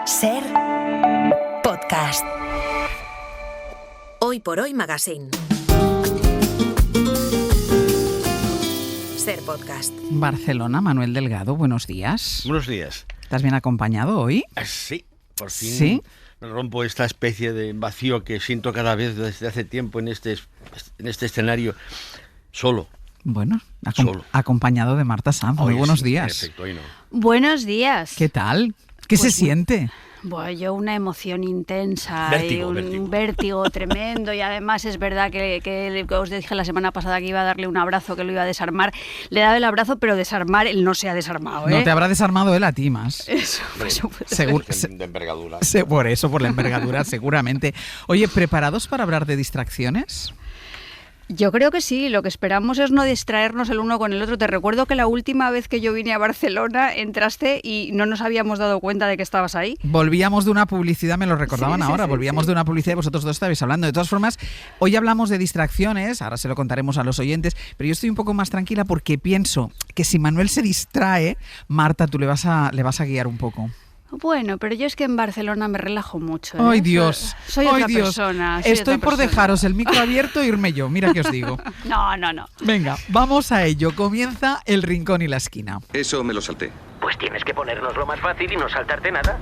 Ser podcast. Hoy por hoy Magazine. Ser podcast. Barcelona, Manuel Delgado, buenos días. Buenos días. ¿Estás bien acompañado hoy? Sí, por fin. ¿Sí? Me rompo esta especie de vacío que siento cada vez desde hace tiempo en este escenario solo. Bueno, Solo. acompañado de Marta Sanz. Muy buenos sí, días. Perfecto, hoy no. Buenos días. ¿Qué tal? ¿Qué se siente? Bueno, yo una emoción intensa Vértigo, y vértigo. un vértigo tremendo, y además es verdad que os dije la semana pasada que iba a darle un abrazo, que lo iba a desarmar. Le he dado el abrazo, pero desarmar él no se ha desarmado, ¿eh? No te habrá desarmado él a ti más. Eso puede Seguro. De envergadura. Por eso, por la envergadura, seguramente. Oye, ¿preparados para hablar de distracciones? Yo creo que sí, lo que esperamos es no distraernos el uno con el otro. Te recuerdo que la última vez que yo vine a Barcelona entraste y no nos habíamos dado cuenta de que estabas ahí. Volvíamos de una publicidad, me lo recordaban Sí, ahora, sí, volvíamos sí. de una publicidad y vosotros dos estabais hablando. De todas formas, hoy hablamos de distracciones, ahora se lo contaremos a los oyentes, pero yo estoy un poco más tranquila porque pienso que si Manuel se distrae, Marta, tú le vas a guiar un poco. Bueno, pero yo es que en Barcelona me relajo mucho, ¿eh? ¡Ay, Dios! Soy ¡Ay, otra Dios! persona. soy Estoy otra por persona. dejaros el micro abierto e irme yo, mira que os digo. No. Venga, vamos a ello. Comienza El Rincón y la Esquina. Eso me lo salté. Pues tienes que ponernos lo más fácil y no saltarte nada.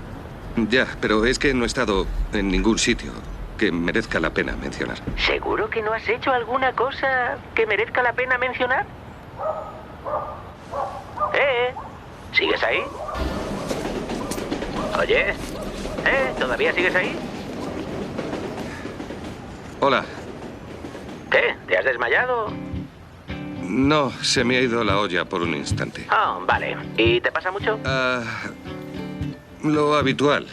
Ya, pero es que no he estado en ningún sitio que merezca la pena mencionar. ¿Seguro que no has hecho alguna cosa que merezca la pena mencionar? ¿Sigues ahí? Oye, ¿todavía sigues ahí? Hola. ¿Qué? ¿Te has desmayado? No, se me ha ido la olla por un instante. Ah, vale. ¿Y te pasa mucho? Lo habitual.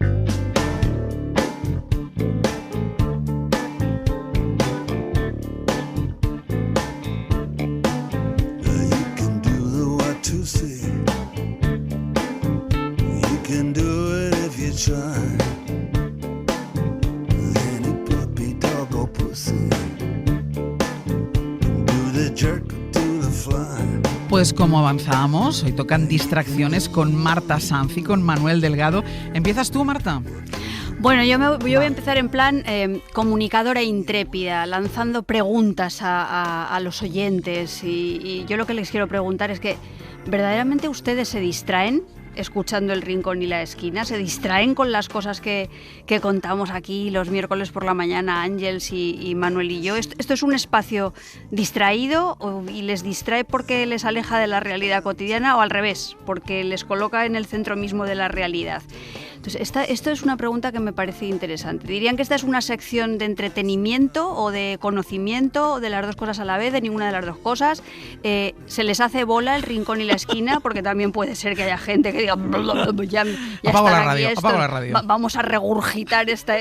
You can do the what to say. You can do it if you try. Any puppy, dog or pussy can do the jerk or do the fly. Pues como avanzábamos, hoy tocan distracciones con Marta Sanz y con Manuel Delgado. ¿Empiezas tú, Marta? Bueno, yo voy a empezar en plan comunicadora e intrépida, lanzando preguntas a los oyentes. Y yo lo que les quiero preguntar es que, ¿verdaderamente ustedes se distraen escuchando El Rincón y la Esquina? ¿Se distraen con las cosas que contamos aquí los miércoles por la mañana, Ángels y Manuel y yo? ¿Esto es un espacio distraído y les distrae porque les aleja de la realidad cotidiana, o al revés, porque les coloca en el centro mismo de la realidad? Entonces, esto es una pregunta que me parece interesante. ¿Dirían que esta es una sección de entretenimiento o de conocimiento, o de las dos cosas a la vez, de ninguna de las dos cosas? ¿Se les hace bola El Rincón y la Esquina? Porque también puede ser que haya gente que diga, ya Apago están la aquí radio, estos, apago la radio. Vamos a regurgitar esta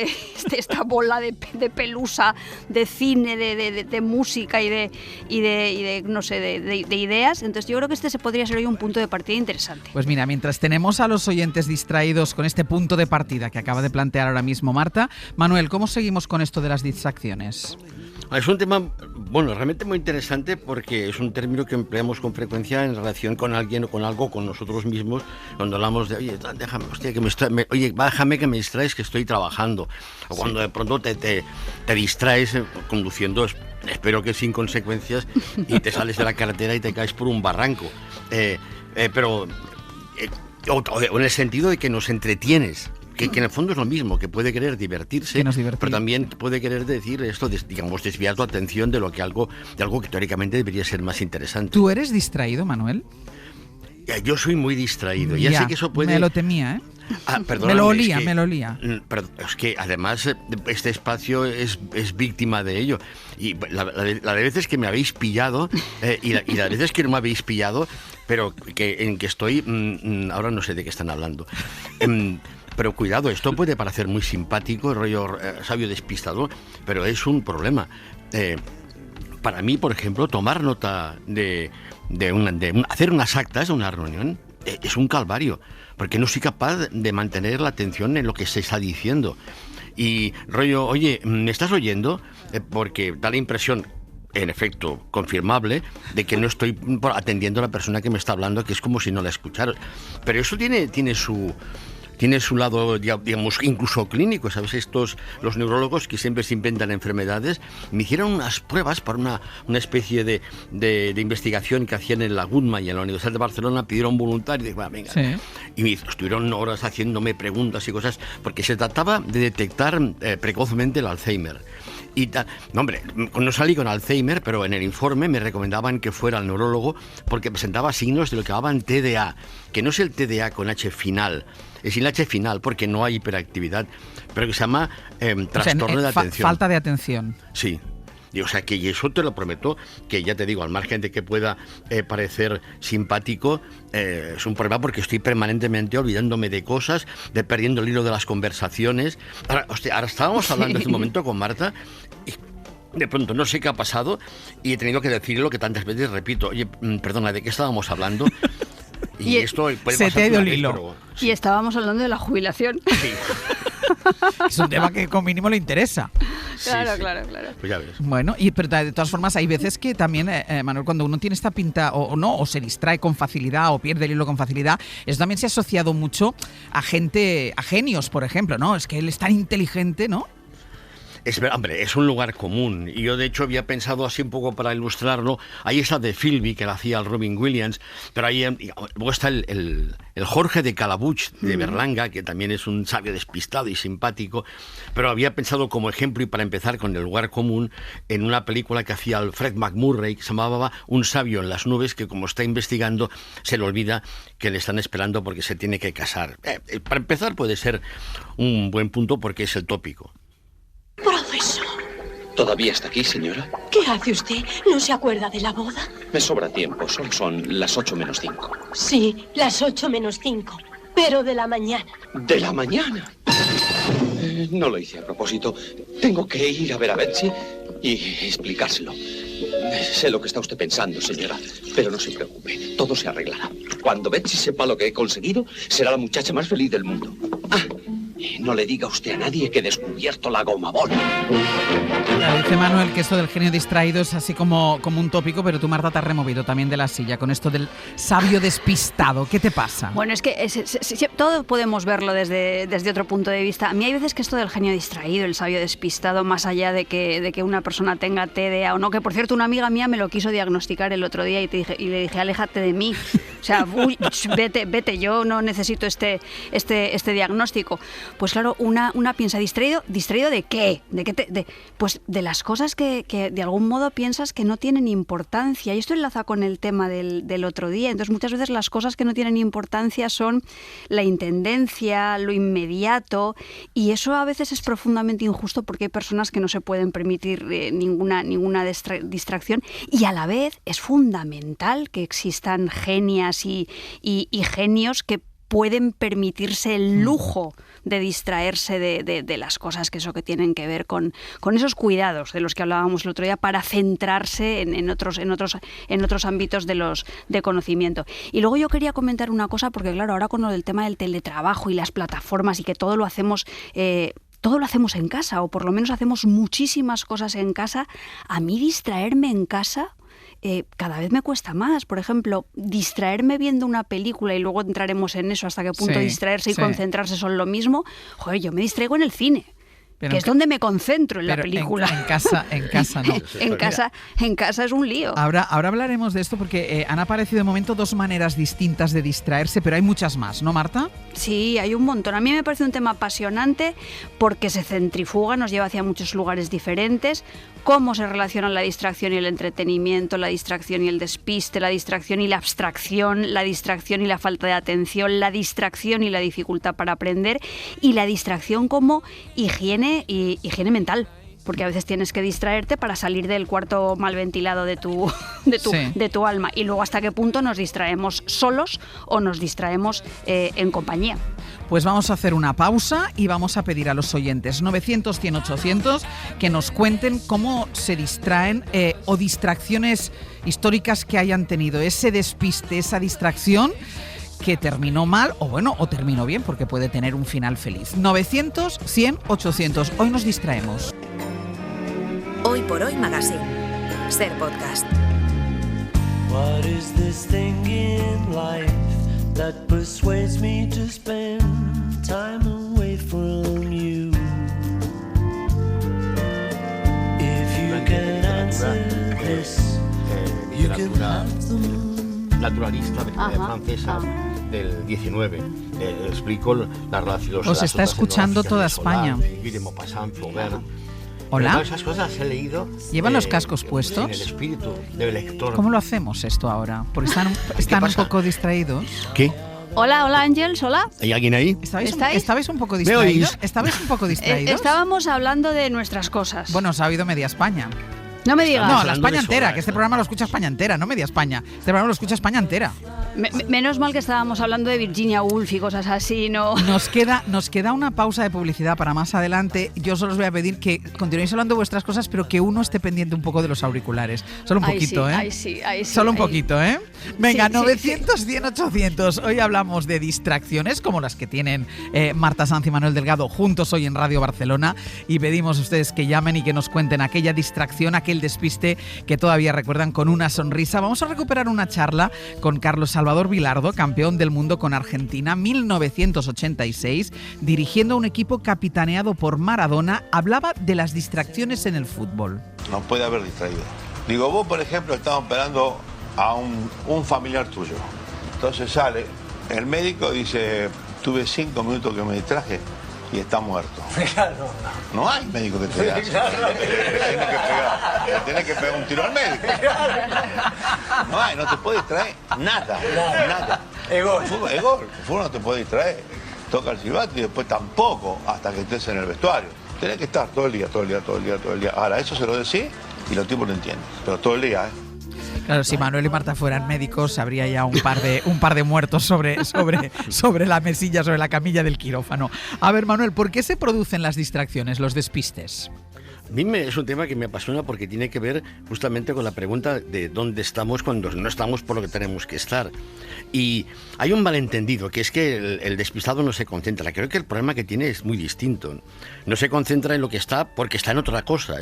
bola de pelusa de cine, de música y de no sé, de ideas. Entonces yo creo que este se podría ser hoy un punto de partida interesante. Pues mira, mientras tenemos a los oyentes distraídos con este punto de partida que acaba de plantear ahora mismo Marta, Manuel, ¿cómo seguimos con esto de las distracciones? Es un tema, bueno, realmente muy interesante porque es un término que empleamos con frecuencia en relación con alguien o con algo, con nosotros mismos, cuando hablamos de, oye, déjame, hostia, oye, bájame que me distraes, que estoy trabajando. O cuando de pronto te distraes conduciendo, espero que sin consecuencias, y te sales de la carretera y te caes por un barranco. O en el sentido de que nos entretienes. Que en el fondo es lo mismo, que puede querer divertirse, Que nos divertimos. pero también puede querer decir esto, digamos, desviar tu atención de algo que teóricamente debería ser más interesante. ¿Tú eres distraído, Manuel? Yo soy muy distraído, ya sé que eso puede... Me lo temía, ¿eh? Perdóname, me lo olía. Pero es que además este espacio es víctima de ello. Y la de veces que me habéis pillado y la de veces que no me habéis pillado, pero en que estoy... ahora no sé de qué están hablando. Pero cuidado, esto puede parecer muy simpático, rollo sabio despistado, pero es un problema. Para mí, por ejemplo, tomar nota hacer unas actas de una reunión es un calvario, porque no soy capaz de mantener la atención en lo que se está diciendo. Y rollo, oye, ¿me estás oyendo? Porque da la impresión, en efecto, confirmable, de que no estoy atendiendo a la persona que me está hablando, que es como si no la escuchara. Pero eso tiene tiene su lado, digamos, incluso clínico, ¿sabes? Los neurólogos que siempre se inventan enfermedades, me hicieron unas pruebas para una especie de investigación que hacían en la Guttmann y en la Universidad de Barcelona, pidieron voluntarios y dije, bueno, venga. Sí. Y estuvieron horas haciéndome preguntas y cosas, porque se trataba de detectar precozmente el Alzheimer. No, hombre, no salí con Alzheimer, pero en el informe me recomendaban que fuera al neurólogo porque presentaba signos de lo que llamaban TDA, que no es el TDA con H final, es sin H final porque no hay hiperactividad, pero que se llama trastorno de atención. Falta de atención. Sí. O sea, que y eso te lo prometo, que ya te digo, al margen de que pueda parecer simpático, es un problema porque estoy permanentemente olvidándome de cosas, perdiendo el hilo de las conversaciones. Ahora estábamos hablando hace un momento con Marta y de pronto no sé qué ha pasado y he tenido que decir lo que tantas veces repito. Oye, perdona, ¿de qué estábamos hablando? Y esto puede se te ha ido el vez, hilo. pero, sí. Y estábamos hablando de la jubilación. Sí. Es un tema que con mínimo le interesa. Claro, sí. claro. Pues ya ves. Bueno, pero de todas formas hay veces que también, Manuel, cuando uno tiene esta pinta o se distrae con facilidad o pierde el hilo con facilidad, eso también se ha asociado mucho a genios, por ejemplo, ¿no? Es que él es tan inteligente, ¿no? Hombre, es un lugar común. Y yo, de hecho, había pensado así un poco para ilustrarlo. Ahí está de Philby, que la hacía el Robin Williams, pero ahí luego está el Jorge de Calabuch, de Berlanga, que también es un sabio despistado y simpático. Pero había pensado como ejemplo, y para empezar con el lugar común, en una película que hacía Alfred McMurray, que se llamaba Un sabio en las nubes, que como está investigando, se le olvida que le están esperando porque se tiene que casar. Para empezar puede ser un buen punto porque es el tópico. Profesor. ¿Todavía está aquí, señora? ¿Qué hace usted? ¿No se acuerda de la boda? Me sobra tiempo, solo son las 8 menos 5. Sí, las 8 menos 5, pero de la mañana. ¿De la mañana? No lo hice a propósito. Tengo que ir a ver a Betsy y explicárselo. Sé lo que está usted pensando, señora, pero no se preocupe, todo se arreglará. Cuando Betsy sepa lo que he conseguido, será la muchacha más feliz del mundo. No le diga usted a nadie que he descubierto la goma bola. Dice Manuel que esto del genio distraído es así como un tópico, pero tú, Marta, te has removido también de la silla con esto del sabio despistado. ¿Qué te pasa? Bueno, es que todo podemos verlo desde otro punto de vista. A mí hay veces que esto del genio distraído, el sabio despistado, más allá de que una persona tenga TDA o no, que por cierto una amiga mía me lo quiso diagnosticar el otro día y le dije, aléjate de mí. O sea, vete, yo no necesito este diagnóstico. Pues claro, una piensa, ¿distraído de qué? Pues de las cosas que de algún modo piensas que no tienen importancia. Y esto enlaza con el tema del otro día. Entonces muchas veces las cosas que no tienen importancia son la intendencia, lo inmediato, y eso a veces es profundamente injusto porque hay personas que no se pueden permitir ninguna distracción, y a la vez es fundamental que existan genias y genios que pueden permitirse el lujo de distraerse de las cosas que tienen que ver con esos cuidados de los que hablábamos el otro día para centrarse en otros ámbitos de conocimiento. Y luego yo quería comentar una cosa, porque claro, ahora con lo del tema del teletrabajo y las plataformas y que todo lo hacemos en casa, o por lo menos hacemos muchísimas cosas en casa, a mí distraerme en casa cada vez me cuesta más. Por ejemplo, distraerme viendo una película, y luego entraremos en eso, hasta qué punto distraerse y concentrarse son lo mismo. Joder, yo me distraigo en el cine. Pero que es donde me concentro en la película. En casa no. en casa es un lío. Ahora hablaremos de esto porque han aparecido de momento dos maneras distintas de distraerse, pero hay muchas más, ¿no, Marta? Sí, hay un montón. A mí me parece un tema apasionante porque se centrifuga, nos lleva hacia muchos lugares diferentes. Cómo se relacionan la distracción y el entretenimiento, la distracción y el despiste, la distracción y la abstracción, la distracción y la falta de atención, la distracción y la dificultad para aprender, y la distracción como higiene mental. Porque a veces tienes que distraerte para salir del cuarto mal ventilado de tu alma. Y luego hasta qué punto nos distraemos solos o nos distraemos en compañía. Pues vamos a hacer una pausa y vamos a pedir a los oyentes 900-100-800 que nos cuenten cómo se distraen o distracciones históricas que hayan tenido. Ese despiste, esa distracción que terminó mal o terminó bien, porque puede tener un final feliz. 900-100-800. Hoy nos distraemos. Hoy por Hoy Magazine. Ser podcast. What is this thing in life that persuades me to spend time away from you. If you can answer this, you can have the moon. Naturalista francesa del 19. Explico la relación. Os está escuchando toda España. Hola. Todas esas cosas he leído. ¿Llevan los cascos puestos? En el espíritu del lector. ¿Cómo lo hacemos esto ahora? Porque están un poco distraídos. ¿Qué? Hola, Ángels, hola. ¿Hay alguien ahí? ¿Estabais un poco distraídos? ¿Estabais un poco distraídos? Estábamos hablando de nuestras cosas. Bueno, os ha oído media España. No me digas. No, la España entera, que este programa lo escucha España entera, no media España. Este programa lo escucha España entera. Menos mal que estábamos hablando de Virginia Woolf y cosas así, ¿no? Nos queda una pausa de publicidad para más adelante. Yo solo os voy a pedir que continuéis hablando de vuestras cosas, pero que uno esté pendiente un poco de los auriculares. Solo un poquito, ¿eh? Ahí sí. Solo un poquito, ¿eh? Venga, Sí, 900, 100, 800. Hoy hablamos de distracciones como las que tienen Marta Sanz y Manuel Delgado juntos hoy en Radio Barcelona, y pedimos a ustedes que llamen y que nos cuenten aquella distracción, aquel despiste que todavía recuerdan con una sonrisa. Vamos a recuperar una charla con Carlos Salvador Vilardo, campeón del mundo con Argentina 1986, dirigiendo a un equipo capitaneado por Maradona. Hablaba de las distracciones en el fútbol. No puede haber distraído. Digo, vos por ejemplo estás operando a un familiar tuyo. Entonces sale, el médico dice, tuve 5 minutos que me distraje y está muerto. Claro. No hay médico que te haga. Le tenés que pegar un tiro al médico. No te puede distraer nada. Es gol. Es gol. El fútbol no te puede distraer. Toca el silbato y después tampoco hasta que estés en el vestuario. Tenés que estar todo el día. Ahora, eso se lo decís y los tipos lo entienden. Pero todo el día, ¿eh? Claro, si Manuel y Marta fueran médicos, habría ya un par de muertos sobre la mesilla, sobre la camilla del quirófano. A ver, Manuel, ¿por qué se producen las distracciones, los despistes? A mí es un tema que me apasiona porque tiene que ver justamente con la pregunta de dónde estamos cuando no estamos por lo que tenemos que estar. Y hay un malentendido, que es que el despistado no se concentra. Creo que el problema que tiene es muy distinto. No se concentra en lo que está porque está en otra cosa.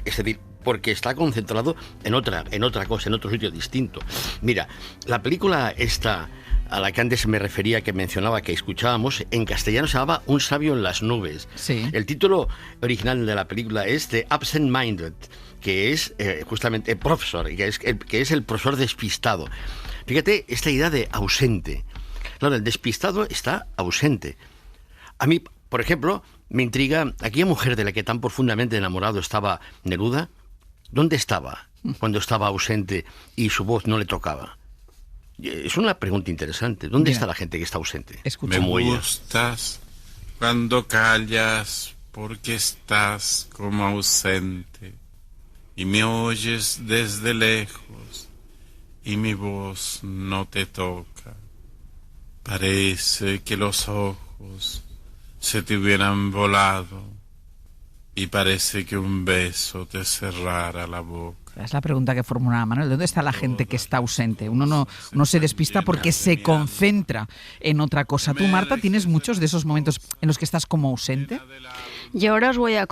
Es decir, porque está concentrado en otra cosa, en otro sitio distinto. Mira, la película esta a la que antes me refería, que mencionaba, que escuchábamos, en castellano se llamaba Un sabio en las nubes. Sí. El título original de la película es The Absent Minded, que es justamente el profesor, que es el profesor despistado. Fíjate, esta idea de ausente. Claro, el despistado está ausente. A mí, por ejemplo, me intriga aquella mujer de la que tan profundamente enamorado estaba Neruda. ¿Dónde estaba cuando estaba ausente y su voz no le tocaba? Es una pregunta interesante. ¿Dónde está la gente que está ausente? Escucha. Me gustas cuando callas porque estás como ausente y me oyes desde lejos y mi voz no te toca. Parece que los ojos se te hubieran volado y parece que un beso te cerrara la boca. Es la pregunta que formulaba Manuel. ¿Dónde está la gente que está ausente? Uno no se despista porque se concentra en otra cosa. Tú, Marta, ¿tienes muchos de esos momentos en los que estás como ausente? Yo ahora os voy a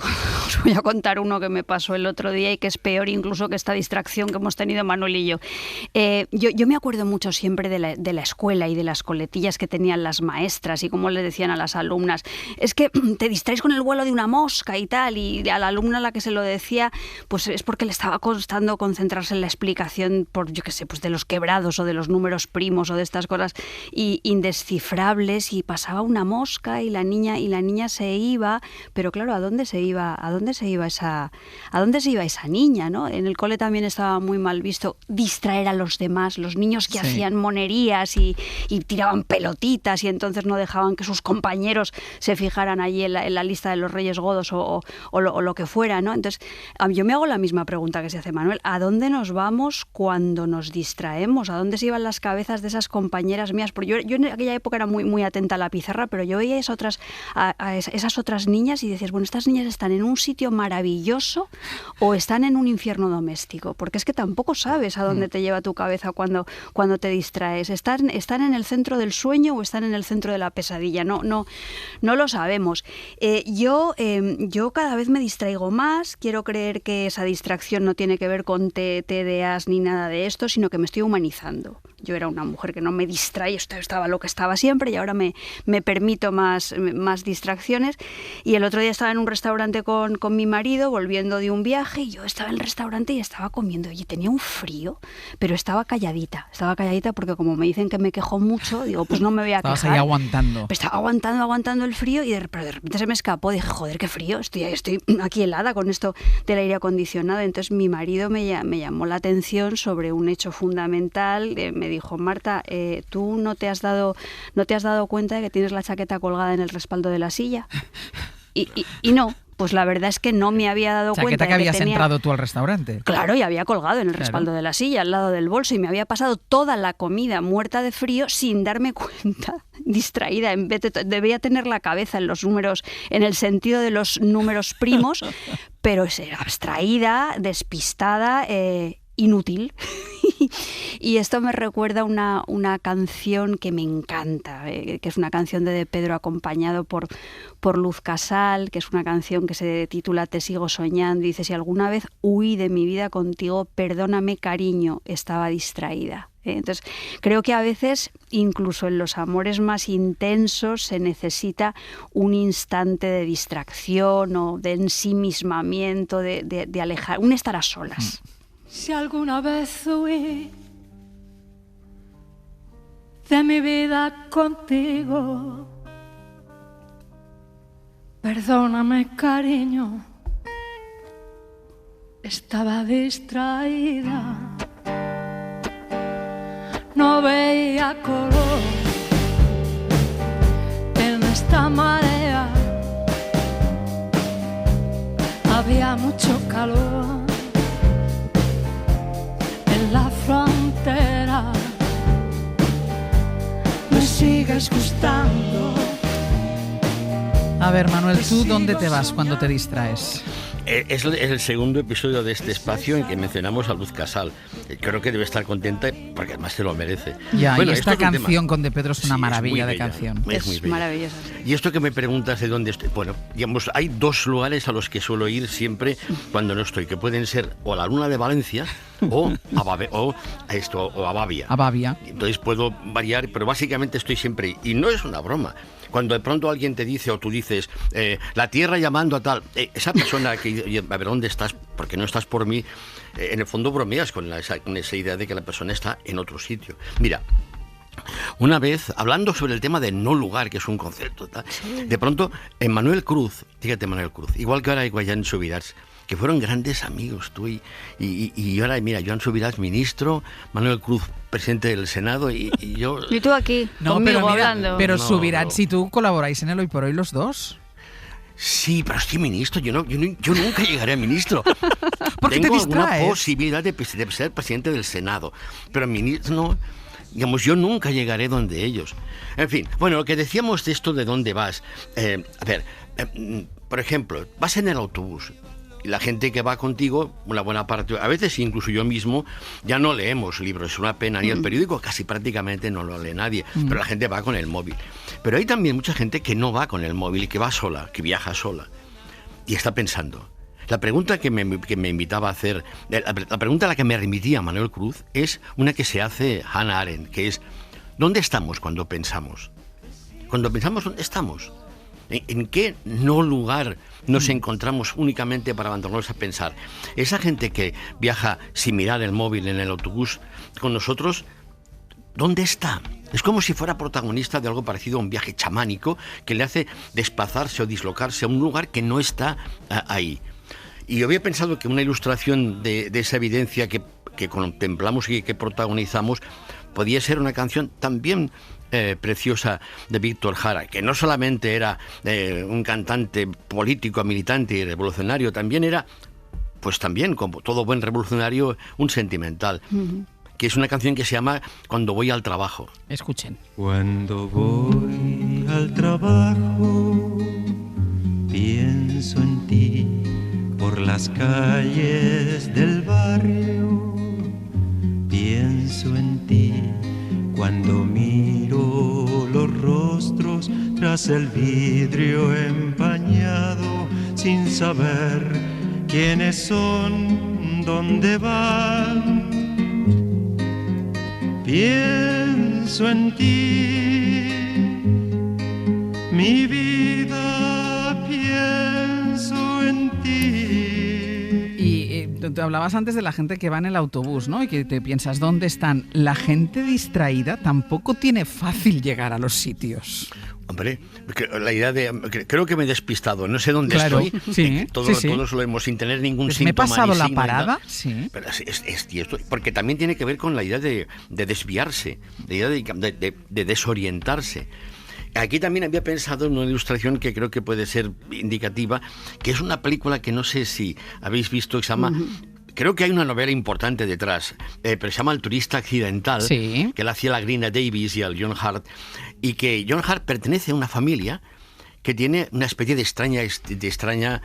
contar uno que me pasó el otro día y que es peor incluso que esta distracción que hemos tenido Manuel y yo. Yo me acuerdo mucho siempre de la escuela y de las coletillas que tenían las maestras y cómo le decían a las alumnas, es que te distraes con el vuelo de una mosca y tal, y a la alumna a la que se lo decía, pues es porque le estaba costando concentrarse en la explicación por, yo qué sé, pues de los quebrados o de los números primos o de estas cosas indescifrables, y pasaba una mosca y la niña se iba, pero claro, ¿a dónde se iba esa niña, ¿no? En el cole también estaba muy mal visto distraer a los demás, los niños que hacían monerías y tiraban pelotitas y entonces no dejaban que sus compañeros se fijaran allí en la lista de los Reyes Godos o lo que fuera, ¿no? Entonces, yo me hago la misma pregunta que se hace Manuel. ¿A dónde nos vamos cuando nos distraemos? ¿A dónde se iban las cabezas de esas compañeras mías? Porque yo en aquella época era muy, muy atenta a la pizarra, pero yo veía a esas otras niñas y decías, bueno, estas niñas están en un sitio maravilloso o están en un infierno doméstico, porque es que tampoco sabes a dónde te lleva tu cabeza cuando te distraes. ¿Están en el centro del sueño o están en el centro de la pesadilla? No lo sabemos. Yo cada vez me distraigo más. Quiero creer que esa distracción no tiene que ver con TDAs ni nada de esto, sino que me estoy humanizando. yo era una mujer que no me distraía, estaba lo que estaba siempre y ahora me permito más distracciones. Y el otro día estaba en un restaurante con mi marido, volviendo de un viaje, y yo estaba en el restaurante y estaba comiendo. Y tenía un frío, pero estaba calladita porque como me dicen que me quejo mucho, digo, pues no me voy a quejar. Estabas ahí aguantando. Pues estaba aguantando el frío pero de repente se me escapó. Dije, joder, qué frío, estoy aquí helada con esto del aire acondicionado. Entonces mi marido me llamó la atención sobre un hecho fundamental. Me dijo, Marta, ¿tú no te has dado cuenta de que tienes la chaqueta colgada en el respaldo de la silla? Y no. Pues la verdad es que no me había dado cuenta. ¿Chaqueta que habías entrado tú al restaurante? Claro, y había colgado en el respaldo de la silla, al lado del bolso, y me había pasado toda la comida muerta de frío sin darme cuenta, distraída. En vez debía tener la cabeza en los números, en el sentido de los números primos, pero abstraída, despistada, inútil. Y esto me recuerda una canción que me encanta, que es una canción de Pedro acompañado por Luz Casal, que es una canción que se titula Te sigo soñando, y dice, si alguna vez huí de mi vida contigo, perdóname cariño, estaba distraída. Entonces, creo que a veces, incluso en los amores más intensos, se necesita un instante de distracción o de ensimismamiento, de alejar, un estar a solas. Si alguna vez huí de mi vida contigo, perdóname cariño, estaba distraída, no veía color en esta marea, había mucho calor en la frontera, me sigues gustando. A ver, Manuel, ¿tú dónde te vas cuando te distraes? Es el segundo episodio de este espacio en que mencionamos a Luz Casal. Creo que debe estar contenta porque además se lo merece. Ya, bueno, y esta esto es canción con De Pedro es una maravilla de bella, canción. Es maravillosa. Y esto que me preguntas de dónde estoy, bueno, digamos, hay dos lugares a los que suelo ir siempre cuando no estoy, que pueden ser o la Luna de Valencia o a Bavia. A Bavia. Entonces puedo variar, pero básicamente estoy siempre ahí. Y no es una broma. Cuando de pronto alguien te dice o tú dices, la Tierra llamando a tal, esa persona que, a ver, ¿dónde estás? Porque no estás por mí. En el fondo bromeas con esa idea de que la persona está en otro sitio. Mira, una vez, hablando sobre el tema de no lugar, que es un concepto, de pronto, en Manuel Cruz, fíjate Manuel Cruz, igual que ahora hay Joan Subirats, que fueron grandes amigos tú y ahora, mira, Joan Subirats, ministro, Manuel Cruz, presidente del Senado, y yo... Y tú aquí, conmigo, hablando. Pero Subirats y tú colaboráis en el Hoy por Hoy los dos. Sí, pero estoy ministro, yo nunca llegaré a ministro. ¿Por qué te distraes? Tengo alguna posibilidad de ser presidente del Senado, pero ministro no... Digamos, yo nunca llegaré donde ellos. En fin, bueno, lo que decíamos de esto de dónde vas. Por ejemplo, vas en el autobús y la gente que va contigo, una buena parte, a veces incluso yo mismo, ya no leemos libros, es una pena, ni el periódico casi prácticamente no lo lee nadie, pero la gente va con el móvil. Pero hay también mucha gente que no va con el móvil y que va sola, que viaja sola y está pensando. La pregunta que me invitaba a hacer, la pregunta a la que me remitía Manuel Cruz es una que se hace Hannah Arendt, que es ¿dónde estamos cuando pensamos? Cuando pensamos, ¿dónde estamos? ¿En qué no lugar nos encontramos únicamente para abandonarnos a pensar? Esa gente que viaja sin mirar el móvil en el autobús con nosotros, ¿dónde está? Es como si fuera protagonista de algo parecido a un viaje chamánico que le hace desplazarse o dislocarse a un lugar que no está ahí. Y yo había pensado que una ilustración de esa evidencia que contemplamos y que protagonizamos podía ser una canción también preciosa de Víctor Jara, que no solamente era un cantante político, militante y revolucionario, también era, pues también, como todo buen revolucionario, un sentimental. Que es una canción que se llama Cuando voy al trabajo. Escuchen. Cuando voy al trabajo, pienso en ti. Por las calles del barrio, pienso en ti. Cuando miro los rostros tras el vidrio empañado, sin saber quiénes son, dónde van, Pienso en ti, mi vida, pienso en ti. Y te hablabas antes de la gente que va en el autobús, ¿no? Y que te piensas, ¿dónde están? La gente distraída tampoco tiene fácil llegar a los sitios. Hombre, la idea de... Creo que me he despistado, no sé dónde estoy. Sí, todos sí. lo hemos sin tener ningún Pues síntoma. Me he pasado ni la signo, parada, sí. Pero porque también tiene que ver con la idea de desviarse, la idea de desorientarse. Aquí también había pensado en una ilustración que creo que puede ser indicativa, que es una película que no sé si habéis visto, que se llama... Creo que hay una novela importante detrás, pero se llama El turista accidental, sí, que la hacía la Grina Davis y el John Hart, y que John Hart pertenece a una familia que tiene una especie de extraña,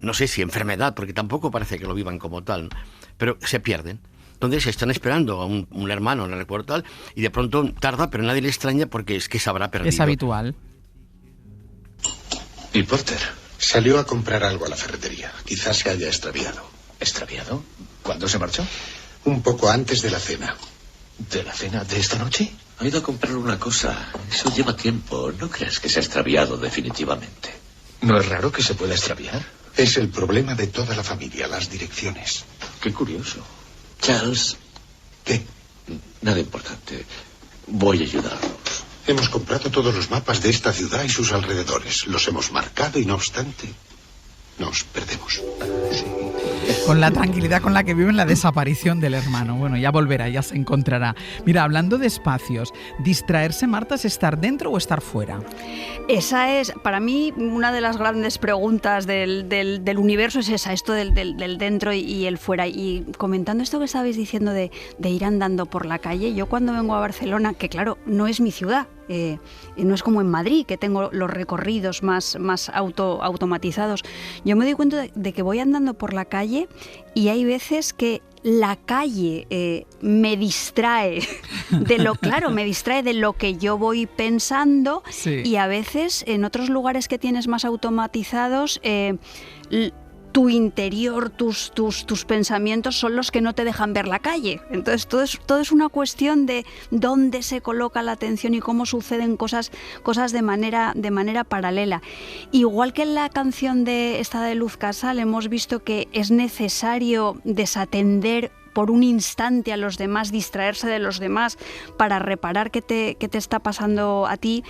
no sé si enfermedad, porque tampoco parece que lo vivan como tal, ¿no? Pero se pierden. Entonces están esperando a un hermano, no recuerdo tal, y de pronto tarda, pero nadie le extraña porque es que se habrá perdido. Es habitual. ¿Y Porter? Salió a comprar algo a la ferretería. Quizás se haya extraviado. ¿Extraviado? ¿Cuándo se marchó? Un poco antes de la cena. ¿De la cena de esta noche? Ha ido a comprar una cosa. Eso lleva tiempo. No creas que se ha extraviado definitivamente. ¿No es raro que se pueda extraviar? Es el problema de toda la familia, las direcciones. Qué curioso. Charles. ¿Qué? Nada importante. Voy a ayudarlos. Hemos comprado todos los mapas de esta ciudad y sus alrededores. Los hemos marcado y no obstante, nos perdemos. Sí. Con la tranquilidad con la que viven la desaparición del hermano. Bueno, ya volverá, ya se encontrará. Mira, hablando de espacios, ¿distraerse, Marta, es estar dentro o estar fuera? Esa es, para mí, una de las grandes preguntas del universo es esa, esto del dentro y el fuera. Y comentando esto que estabais diciendo de ir andando por la calle, yo cuando vengo a Barcelona, que claro, no es mi ciudad, no es como en Madrid, que tengo los recorridos más automatizados. Yo me doy cuenta de que voy andando por la calle y hay veces que la calle me distrae me distrae de lo que yo voy pensando, sí. Y a veces en otros lugares que tienes más automatizados, tu interior, tus pensamientos son los que no te dejan ver la calle. Entonces todo es una cuestión de dónde se coloca la atención y cómo suceden cosas de manera paralela. Igual que en la canción de esta de Luz Casal hemos visto que es necesario desatender por un instante a los demás, distraerse de los demás para reparar qué te está pasando a ti.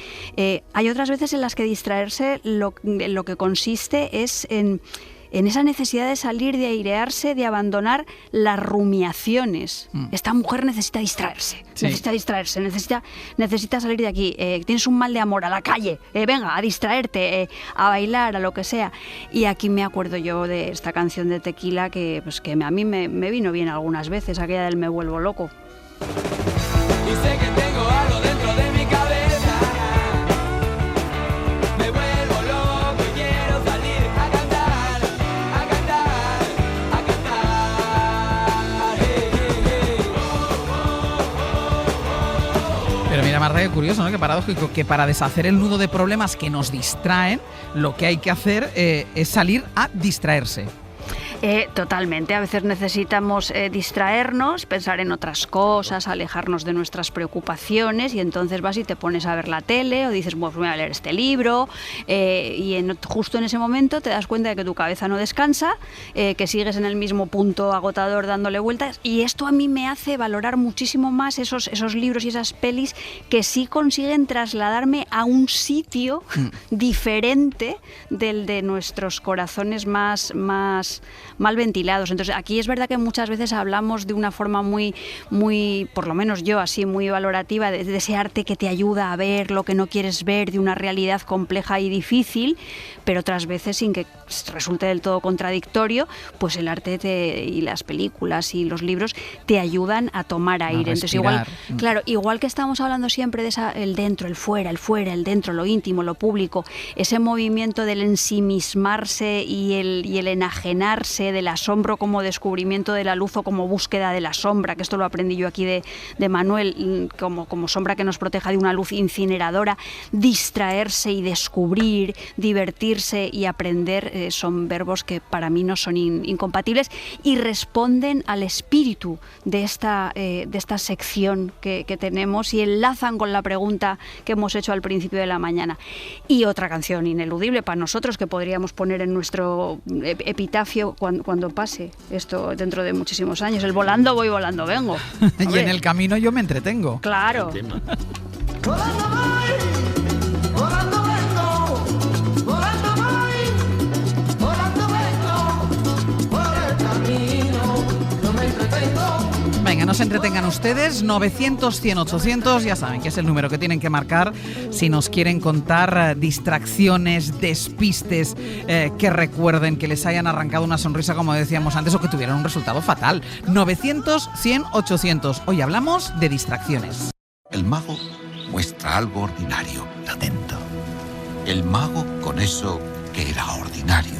Hay otras veces en las que distraerse lo que consiste es en esa necesidad de salir, de airearse, de abandonar las rumiaciones. Esta mujer necesita distraerse, sí. necesita salir de aquí. Tienes un mal de amor, a la calle, venga, a distraerte, a bailar, a lo que sea. Y aquí me acuerdo yo de esta canción de Tequila que a mí me vino bien algunas veces, aquella del Me vuelvo loco. Y sé que tengo algo dentro de mi cabeza. Pero mira, Marta, qué curioso, ¿no? Qué paradójico, que para deshacer el nudo de problemas que nos distraen, lo que hay que hacer es salir a distraerse. Totalmente, a veces necesitamos distraernos, pensar en otras cosas, alejarnos de nuestras preocupaciones y entonces vas y te pones a ver la tele o dices, bueno, pues voy a leer este libro y justo en ese momento te das cuenta de que tu cabeza no descansa, que sigues en el mismo punto agotador dándole vueltas y esto a mí me hace valorar muchísimo más esos libros y esas pelis que sí consiguen trasladarme a un sitio diferente del de nuestros corazones más mal ventilados. Entonces aquí es verdad que muchas veces hablamos de una forma muy, por lo menos yo así, muy valorativa de ese arte que te ayuda a ver lo que no quieres ver, de una realidad compleja y difícil, pero otras veces sin que resulte del todo contradictorio, pues el arte y las películas y los libros te ayudan a tomar aire. Entonces igual que estamos hablando siempre de el dentro, el fuera, el dentro, lo íntimo, lo público, ese movimiento del ensimismarse y el enajenarse del asombro como descubrimiento de la luz o como búsqueda de la sombra, que esto lo aprendí yo aquí de Manuel, como sombra que nos proteja de una luz incineradora. Distraerse y descubrir, divertirse y aprender son verbos que para mí no son incompatibles y responden al espíritu de esta sección que tenemos y enlazan con la pregunta que hemos hecho al principio de la mañana. Y otra canción ineludible para nosotros que podríamos poner en nuestro epitafio cuando pase esto dentro de muchísimos años. El volando voy, volando vengo. Y en el camino yo me entretengo. Claro. Venga, no se entretengan ustedes. 900 100 800, ya saben que es el número que tienen que marcar si nos quieren contar distracciones, despistes, que recuerden, que les hayan arrancado una sonrisa, como decíamos antes, o que tuvieran un resultado fatal. 900 100 800. Hoy hablamos de distracciones. El mago muestra algo ordinario, latento. El mago, con eso que era ordinario,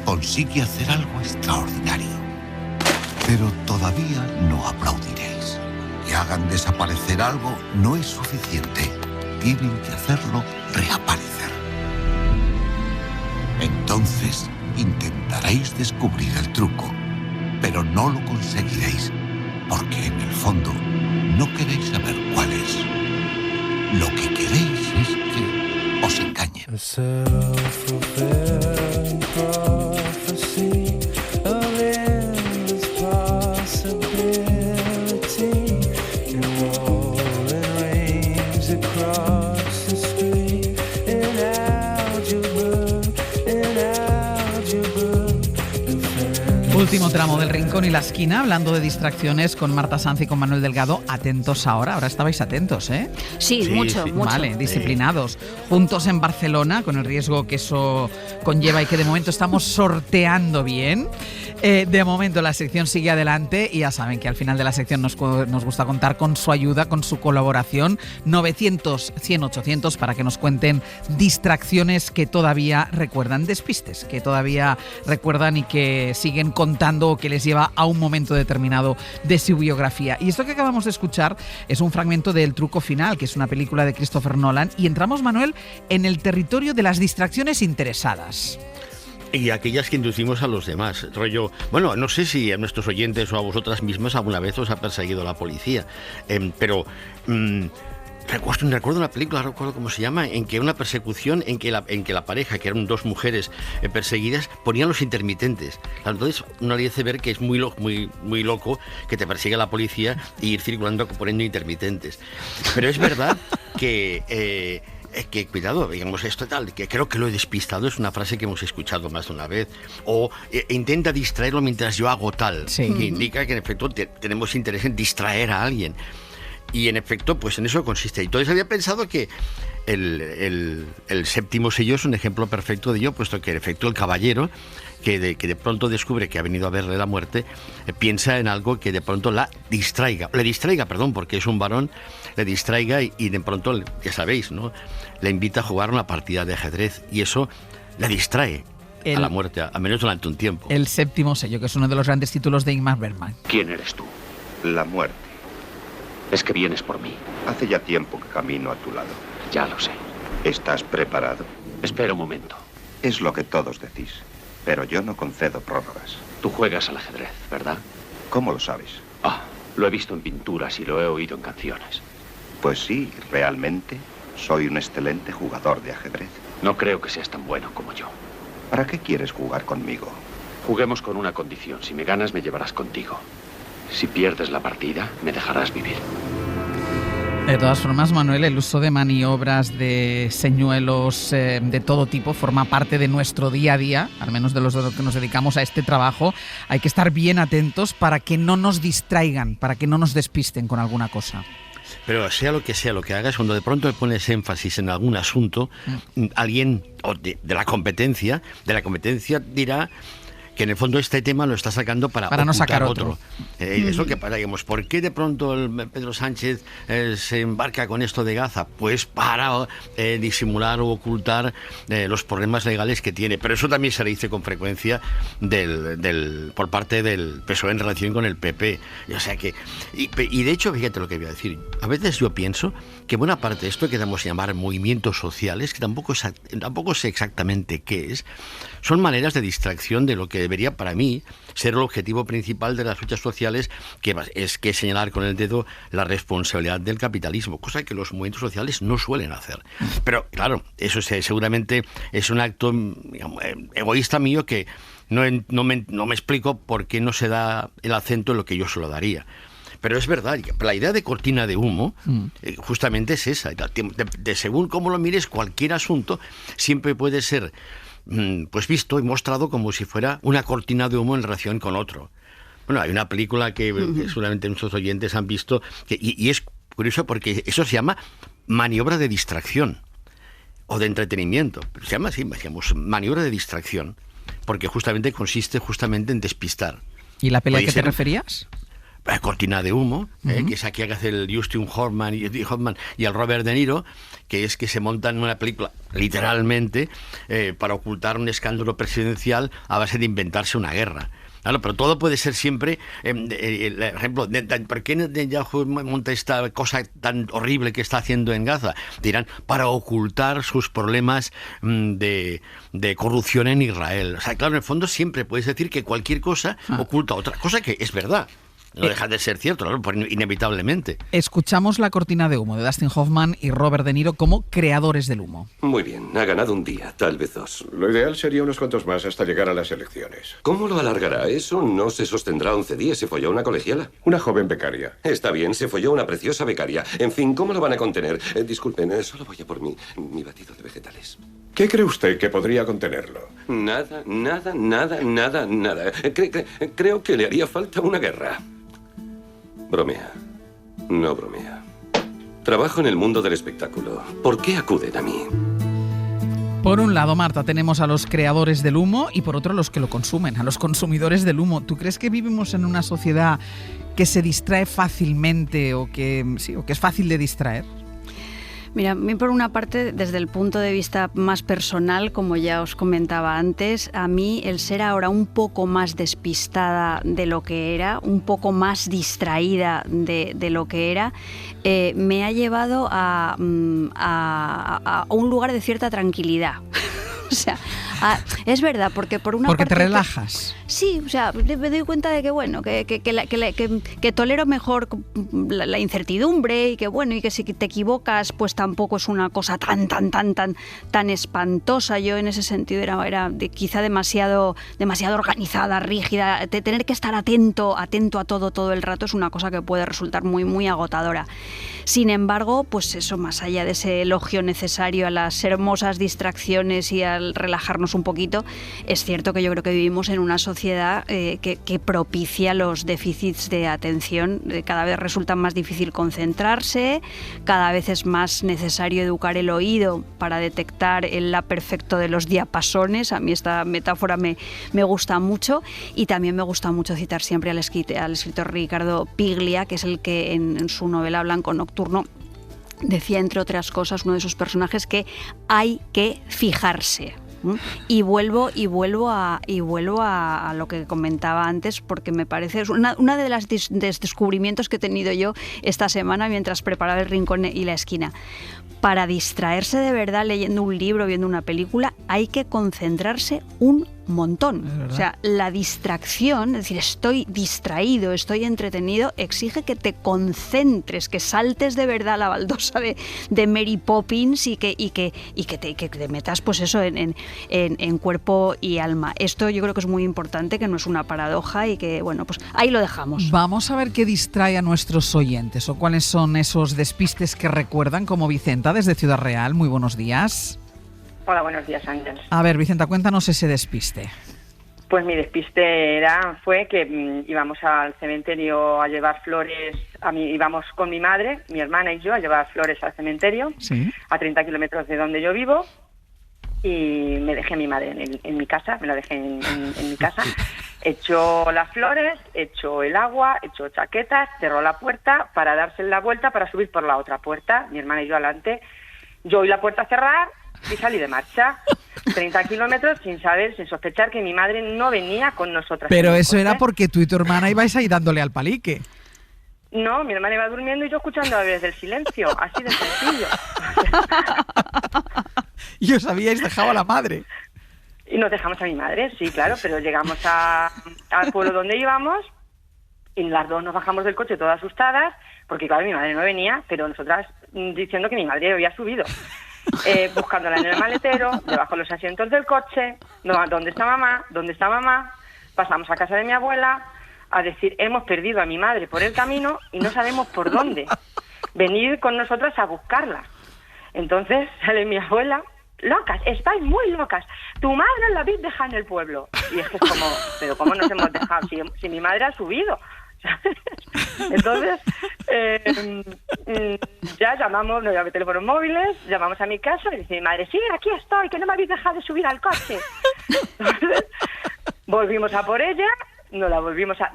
consigue hacer algo extraordinario. Pero todavía no aplaudiréis. Que hagan desaparecer algo no es suficiente. Tienen que hacerlo reaparecer. Entonces intentaréis descubrir el truco, pero no lo conseguiréis, porque en el fondo no queréis saber cuál es. Lo que queréis es que os engañen. Último tramo del Rincón y la Esquina, hablando de distracciones con Marta Sanz y con Manuel Delgado. Atentos ahora estabais atentos, ¿eh? Sí, mucho. Vale, disciplinados. Juntos en Barcelona, con el riesgo que eso conlleva y que de momento estamos sorteando bien. De momento la sección sigue adelante y ya saben que al final de la sección nos gusta contar con su ayuda, con su colaboración. 900 100 800 para que nos cuenten distracciones que todavía recuerdan, despistes que todavía recuerdan y que siguen contando o que les lleva a un momento determinado de su biografía. Y esto que acabamos de escuchar es un fragmento de El truco final, que es una película de Christopher Nolan, y entramos, Manuel, en el territorio de las distracciones interesadas. Y aquellas que inducimos a los demás. Rollo, bueno, no sé si a nuestros oyentes o a vosotras mismas alguna vez os ha perseguido la policía, pero recuerdo una película, no recuerdo cómo se llama, en que una persecución en que la pareja, que eran dos mujeres perseguidas, ponían los intermitentes. Entonces uno le hace ver que es muy loco que te persiga la policía y ir circulando poniendo intermitentes. Pero es verdad que cuidado, digamos esto tal, que creo que lo he despistado, es una frase que hemos escuchado más de una vez, o intenta distraerlo mientras yo hago tal, sí. Que indica que en efecto tenemos interés en distraer a alguien. Y en efecto, pues en eso consiste. Y entonces había pensado que el séptimo sello es un ejemplo perfecto de ello, puesto que en efecto el caballero, que de pronto descubre que ha venido a verle la muerte, piensa en algo que de pronto le distraiga, porque es un varón, le distraiga y de pronto, ya sabéis, ¿no?, le invita a jugar una partida de ajedrez y eso le distrae a la muerte, a menos durante un tiempo. El séptimo sello, que es uno de los grandes títulos de Ingmar Bergman. ¿Quién eres tú? La muerte. Es que vienes por mí. Hace ya tiempo que camino a tu lado. Ya lo sé. ¿Estás preparado? Espera un momento. Es lo que todos decís, pero yo no concedo prórrogas. Tú juegas al ajedrez, ¿verdad? ¿Cómo lo sabes? Lo he visto en pinturas y lo he oído en canciones. Pues sí, realmente soy un excelente jugador de ajedrez. No creo que seas tan bueno como yo. ¿Para qué quieres jugar conmigo? Juguemos con una condición. Si me ganas, me llevarás contigo. Si pierdes la partida, me dejarás vivir. De todas formas, Manuel, el uso de maniobras, de señuelos de todo tipo forma parte de nuestro día a día, al menos de los que nos dedicamos a este trabajo. Hay que estar bien atentos para que no nos distraigan, para que no nos despisten con alguna cosa. Pero sea lo que hagas, cuando de pronto pones énfasis en algún asunto, alguien de la competencia dirá que en el fondo este tema lo está sacando para no sacar otro. Es lo que pasa, digamos, ¿por qué de pronto Pedro Sánchez se embarca con esto de Gaza? Pues para disimular o ocultar los problemas legales que tiene. Pero eso también se le dice con frecuencia por parte del PSOE en relación con el PP. O sea que, y de hecho, fíjate lo que voy a decir. A veces yo pienso que buena parte de esto que debemos llamar movimientos sociales, que tampoco sé exactamente qué es, son maneras de distracción de lo que debería para mí ser el objetivo principal de las luchas sociales, que es señalar con el dedo la responsabilidad del capitalismo, cosa que los movimientos sociales no suelen hacer. Pero claro, eso seguramente es un acto, digamos, egoísta mío, que no me explico por qué no se da el acento en lo que yo se lo daría. Pero es verdad, la idea de cortina de humo justamente es esa. Según cómo lo mires, cualquier asunto siempre puede ser pues visto y mostrado como si fuera una cortina de humo en relación con otro. Bueno, hay una película que seguramente muchos oyentes han visto, y es curioso porque eso se llama maniobra de distracción o de entretenimiento. Pero se llama así, digamos, maniobra de distracción, porque justamente consiste en despistar. ¿Y la pelea que te referías? Cortina de humo, que es aquí que hace el Dustin Hoffman y el Robert De Niro, que es que se montan una película, literalmente, para ocultar un escándalo presidencial a base de inventarse una guerra. Claro, pero todo puede ser siempre, el ejemplo, ¿por qué Netanyahu monta esta cosa tan horrible que está haciendo en Gaza? Dirán, para ocultar sus problemas de corrupción en Israel. O sea, claro, en el fondo siempre puedes decir que cualquier cosa oculta otra cosa, que es verdad. No deja de ser cierto, ¿no? Inevitablemente. Escuchamos la cortina de humo de Dustin Hoffman y Robert De Niro como creadores del humo. Muy bien, ha ganado un día, tal vez 2. Lo ideal sería unos cuantos más hasta llegar a las elecciones. ¿Cómo lo alargará? Eso no se sostendrá 11 días. Se folló una colegiala. Una joven becaria. Está bien, se folló una preciosa becaria. En fin, ¿cómo lo van a contener? Disculpen, solo voy a por mi batido de vegetales. ¿Qué cree usted que podría contenerlo? Nada. Creo que le haría falta una guerra. Bromea. No bromea. Trabajo en el mundo del espectáculo. ¿Por qué acuden a mí? Por un lado, Marta, tenemos a los creadores del humo y por otro a los que lo consumen, a los consumidores del humo. ¿Tú crees que vivimos en una sociedad que se distrae fácilmente o que es fácil de distraer? Mira, a mí por una parte, desde el punto de vista más personal, como ya os comentaba antes, a mí el ser ahora un poco más despistada de lo que era, un poco más distraída de lo que era, me ha llevado a un lugar de cierta tranquilidad. O sea, es verdad, porque por una parte... Porque te relajas. Sí, o sea, me doy cuenta de que, bueno, que tolero mejor la incertidumbre y que, bueno, y que si te equivocas, pues tampoco es una cosa tan espantosa. Yo en ese sentido era quizá demasiado organizada, rígida. Tener que estar atento a todo el rato es una cosa que puede resultar muy, muy agotadora. Sin embargo, pues eso, más allá de ese elogio necesario a las hermosas distracciones y al relajarnos un poquito, es cierto que yo creo que vivimos en una sociedad que propicia los déficits de atención. Cada vez resulta más difícil concentrarse, cada vez es más necesario educar el oído para detectar el la perfecto de los diapasones. A mí esta metáfora me gusta mucho, y también me gusta mucho citar siempre al escritor Ricardo Piglia, que es el que en su novela Blanco Nocturno decía, entre otras cosas, uno de sus personajes, que hay que fijarse. Y vuelvo a lo que comentaba antes, porque me parece una de las descubrimientos que he tenido yo esta semana mientras preparaba El Rincón y la Esquina. Para distraerse de verdad leyendo un libro, viendo una película, hay que concentrarse un montón. O sea, la distracción, es decir, estoy distraído, estoy entretenido, exige que te concentres, que saltes de verdad la baldosa de Mary Poppins y que te metas, pues eso, en cuerpo y alma. Esto yo creo que es muy importante, que no es una paradoja, y que, bueno, pues ahí lo dejamos. Vamos a ver qué distrae a nuestros oyentes, o cuáles son esos despistes que recuerdan, como Vicenta desde Ciudad Real. Muy buenos días. Hola, buenos días, Ángel. A ver, Vicenta, cuéntanos ese despiste. Pues mi despiste fue que íbamos al cementerio a llevar flores, íbamos con mi madre, mi hermana y yo a llevar flores al cementerio, sí, a 30 kilómetros de donde yo vivo, y me dejé a mi madre en mi casa, me la dejé en mi casa. Echó las flores, echó el agua, echó chaquetas, cerró la puerta para darse la vuelta para subir por la otra puerta, mi hermana y yo adelante. Yo oí la puerta cerrar y salí de marcha. 30 kilómetros sin saber, sin sospechar que mi madre no venía con nosotras. Pero eso era porque tú y tu hermana ibais ahí dándole al palique. No, mi hermana iba durmiendo y yo escuchando Aves del Silencio, así de sencillo. Y os habíais dejado a la madre. Y nos dejamos a mi madre, sí, claro, pero llegamos al pueblo donde íbamos y las dos nos bajamos del coche todas asustadas, porque claro, mi madre no venía, pero nosotras diciendo que mi madre había subido. Buscándola en el maletero, debajo de los asientos del coche, ¿dónde está mamá? ¿Dónde está mamá? Pasamos a casa de mi abuela a decir, hemos perdido a mi madre por el camino y no sabemos por dónde. Venid con nosotras a buscarla. Entonces sale mi abuela, locas, estáis muy locas, tu madre la habéis dejado en el pueblo. Y es que es como, pero ¿cómo nos hemos dejado? Si mi madre ha subido. Entonces ya llamamos, no había teléfonos móviles, llamamos a mi casa y dice mi madre, sí, aquí estoy, que no me habéis dejado de subir al coche. Entonces, volvimos a por ella,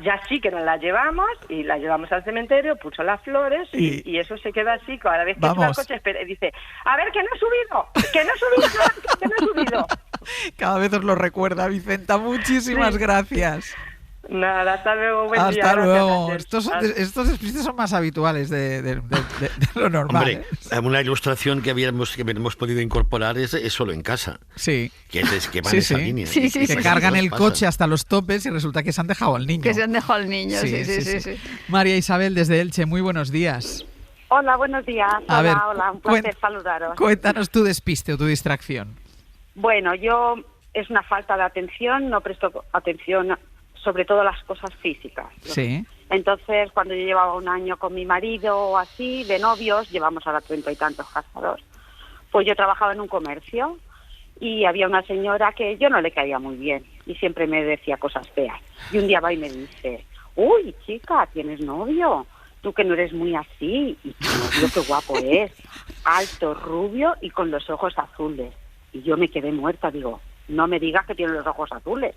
ya sí que nos la llevamos y la llevamos al cementerio, puso las flores y eso se queda así, cada vez que sube al coche dice, a ver, que no he subido, que no he subido. Cada vez os lo recuerda, Vicenta, muchísimas gracias. Nada, hasta luego, buen día. Hasta luego. Estos despistes son más habituales de lo normal. Hombre, una ilustración que hemos podido incorporar es solo en casa. Sí. Que van esa línea. Que cargan el coche hasta los topes y resulta que se han dejado al niño. Que se han dejado al niño, sí. María Isabel, desde Elche, muy buenos días. Hola, buenos días. Hola, un placer saludaros. Cuéntanos tu despiste o tu distracción. Bueno, yo es una falta de atención, no presto atención sobre todo las cosas físicas. Sí. Entonces, cuando yo llevaba un año con mi marido o así, de novios, llevamos ahora 30 y tantos casados, pues yo trabajaba en un comercio y había una señora que yo no le caía muy bien y siempre me decía cosas feas. Y un día va y me dice, uy, chica, ¿tienes novio? Tú que no eres muy así. Y tu novio qué guapo es, alto, rubio y con los ojos azules. Y yo me quedé muerta, digo, no me digas que tiene los ojos azules.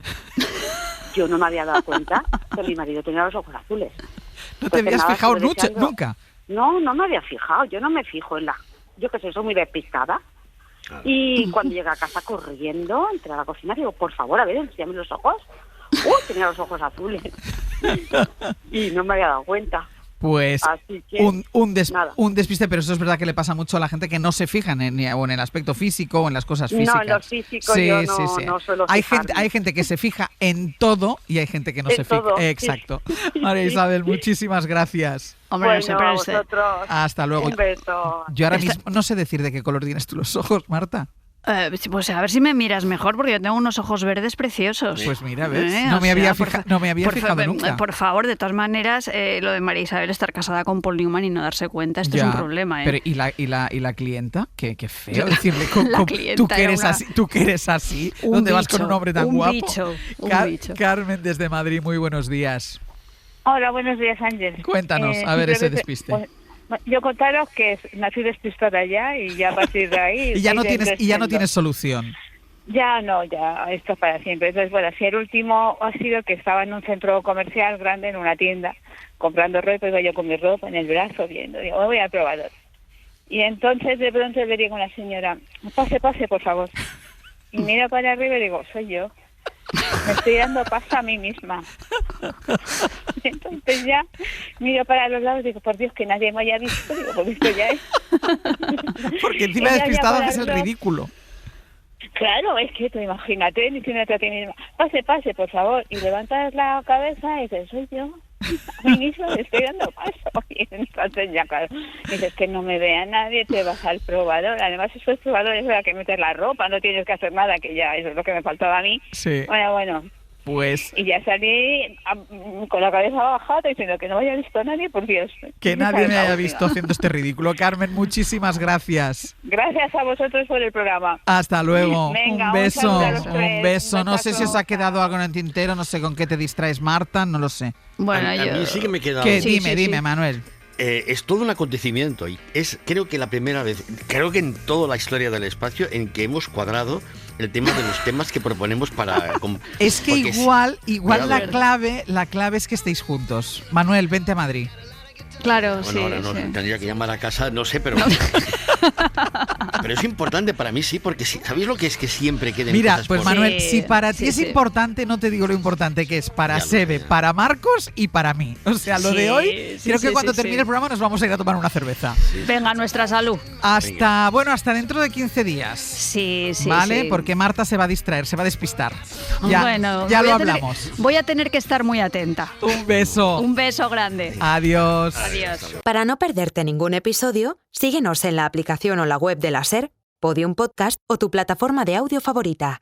Yo no me había dado cuenta que mi marido tenía los ojos azules. ¿No te habías fijado nunca? No me había fijado. Yo no me fijo en yo que sé, soy muy despistada. Y cuando llegué a casa corriendo, entré a la cocina y digo, por favor, a ver, enséñame los ojos. Tenía los ojos azules. Y no me había dado cuenta. Pues un despiste, pero eso es verdad que le pasa mucho a la gente que no se fijan en el aspecto físico o en las cosas físicas. No, en lo físico yo no suelo fijarme. Hay gente que se fija en todo y hay gente que no se fija. Exacto. María Isabel, muchísimas gracias. Hombre, vosotros. Hasta luego. Un beso. Yo ahora mismo no sé decir de qué color tienes tú los ojos, Marta. Pues a ver si me miras mejor, porque yo tengo unos ojos verdes preciosos. Pues mira, ¿ves? No me había fijado nunca. Por favor, de todas maneras, lo de María Isabel estar casada con Paul Newman y no darse cuenta, esto es un problema. Pero ¿y la clienta? Qué feo decirle, tú que eres así, ¿dónde vas con un hombre tan guapo? Un bicho. Carmen, desde Madrid, muy buenos días. Hola, buenos días, Ángel. Cuéntanos, a ver ese despiste. Yo contaros que nací despistada ya y ya a partir de ahí... y ya no tienes solución. Ya, esto es para siempre. Entonces, bueno, si el último ha sido que estaba en un centro comercial grande, en una tienda, comprando ropa, iba yo con mi ropa en el brazo viendo, digo, me voy al probador. Y entonces de pronto le digo a una señora, pase, por favor. Y miro para arriba y digo, soy yo. Me estoy dando paso a mí misma. Entonces ya miro para los lados y digo, por Dios, que nadie me haya visto. Digo, porque esto ya es. Porque encima despistado haces el ridículo. Claro, es que tú imagínate diciéndote a ti misma, pase, por favor. Y levantas la cabeza y dices, soy yo. A mí mismo le estoy dando paso. Y entonces ya, claro, dices que no me vea nadie, te vas al probador. Además, esos probadores es que meter la ropa, no tienes que hacer nada, que ya eso es lo que me faltaba a mí. Sí. Bueno. Pues... Y ya salí con la cabeza bajada diciendo que no me haya visto nadie, por Dios. Que nadie me haya visto haciendo este ridículo. Carmen, muchísimas gracias. Gracias a vosotros por el programa. Hasta luego. Venga, un beso. Un beso. No sé si os ha quedado algo en el tintero, no sé con qué te distraes, Marta, no lo sé. Bueno, a mí sí que me queda... Dime, Manuel. Es todo un acontecimiento y es creo que la primera vez, creo que en toda la historia del espacio en que hemos cuadrado el tema de los temas que proponemos para... Es que igual la clave es que estéis juntos. Manuel, vente a Madrid. Claro, bueno, ahora no tendría que llamar a casa, no sé, pero... Pero es importante para mí, sí, porque ¿sabéis lo que es que siempre queden Mira, cosas pues por... Manuel, si para ti es importante, no te digo lo importante que es para Sebe, para Marcos y para mí. O sea, lo de hoy, creo que cuando termine el programa nos vamos a ir a tomar una cerveza. Venga, nuestra salud. Hasta dentro de 15 días. Sí. ¿Vale? Porque Marta se va a distraer, se va a despistar. Ya lo hablamos. Voy a tener que estar muy atenta. Un beso. Un beso grande. Adiós. Para no perderte ningún episodio, síguenos en la aplicación o la web de la SER, Podium Podcast o tu plataforma de audio favorita.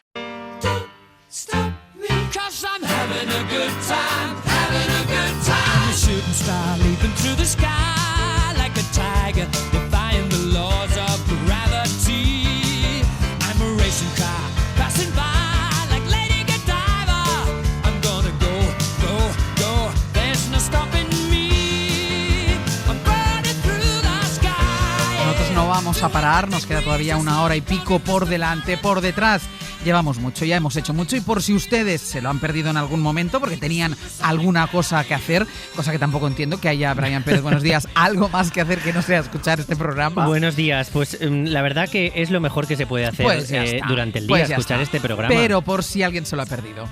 No vamos a parar, nos queda todavía 1 hora y pico por delante, por detrás. Llevamos mucho, ya hemos hecho mucho y por si ustedes se lo han perdido en algún momento porque tenían alguna cosa que hacer, cosa que tampoco entiendo que haya, Brian Pérez, buenos días, algo más que hacer que no sea escuchar este programa. Buenos días, pues la verdad que es lo mejor que se puede hacer durante el día, escuchar este programa. Pero por si alguien se lo ha perdido.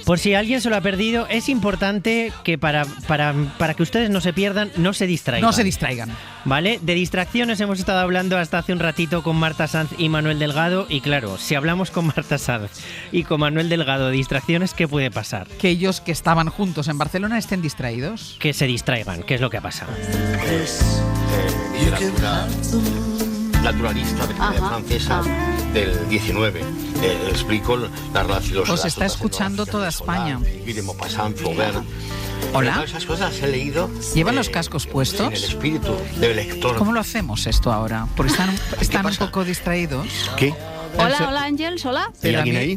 Por si alguien se lo ha perdido, es importante que para que ustedes no se pierdan, no se distraigan. No se distraigan. ¿Vale? De distracciones hemos estado hablando hasta hace un ratito con Marta Sanz y Manuel Delgado. Y claro, si hablamos con Marta Sanz y con Manuel Delgado de distracciones, ¿qué puede pasar? Que ellos que estaban juntos en Barcelona estén distraídos. Que se distraigan, que es lo que ha pasado. Naturalista francesa del 19. Explico la relación. Os está escuchando toda España. Hola. Esas cosas he leído. ¿Llevan los cascos puestos? En el espíritu del lector. ¿Cómo lo hacemos esto ahora? Porque están un poco distraídos. ¿Qué? Hola, Ángels, hola. Pero a mí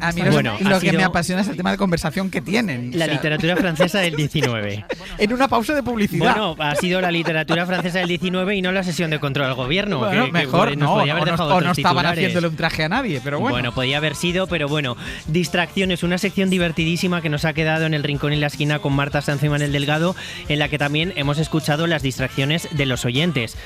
lo que me apasiona es el tema de conversación que tienen. La literatura francesa del 19. En una pausa de publicidad. Bueno, ha sido la literatura francesa del 19 y no la sesión de control al gobierno. Bueno, mejor no. O no estaban haciéndole un traje a nadie, pero bueno. Bueno, podía haber sido, pero bueno. Distracciones, una sección divertidísima que nos ha quedado en el rincón y la esquina con Marta Sanz y Manuel Delgado, en la que también hemos escuchado las distracciones de los oyentes.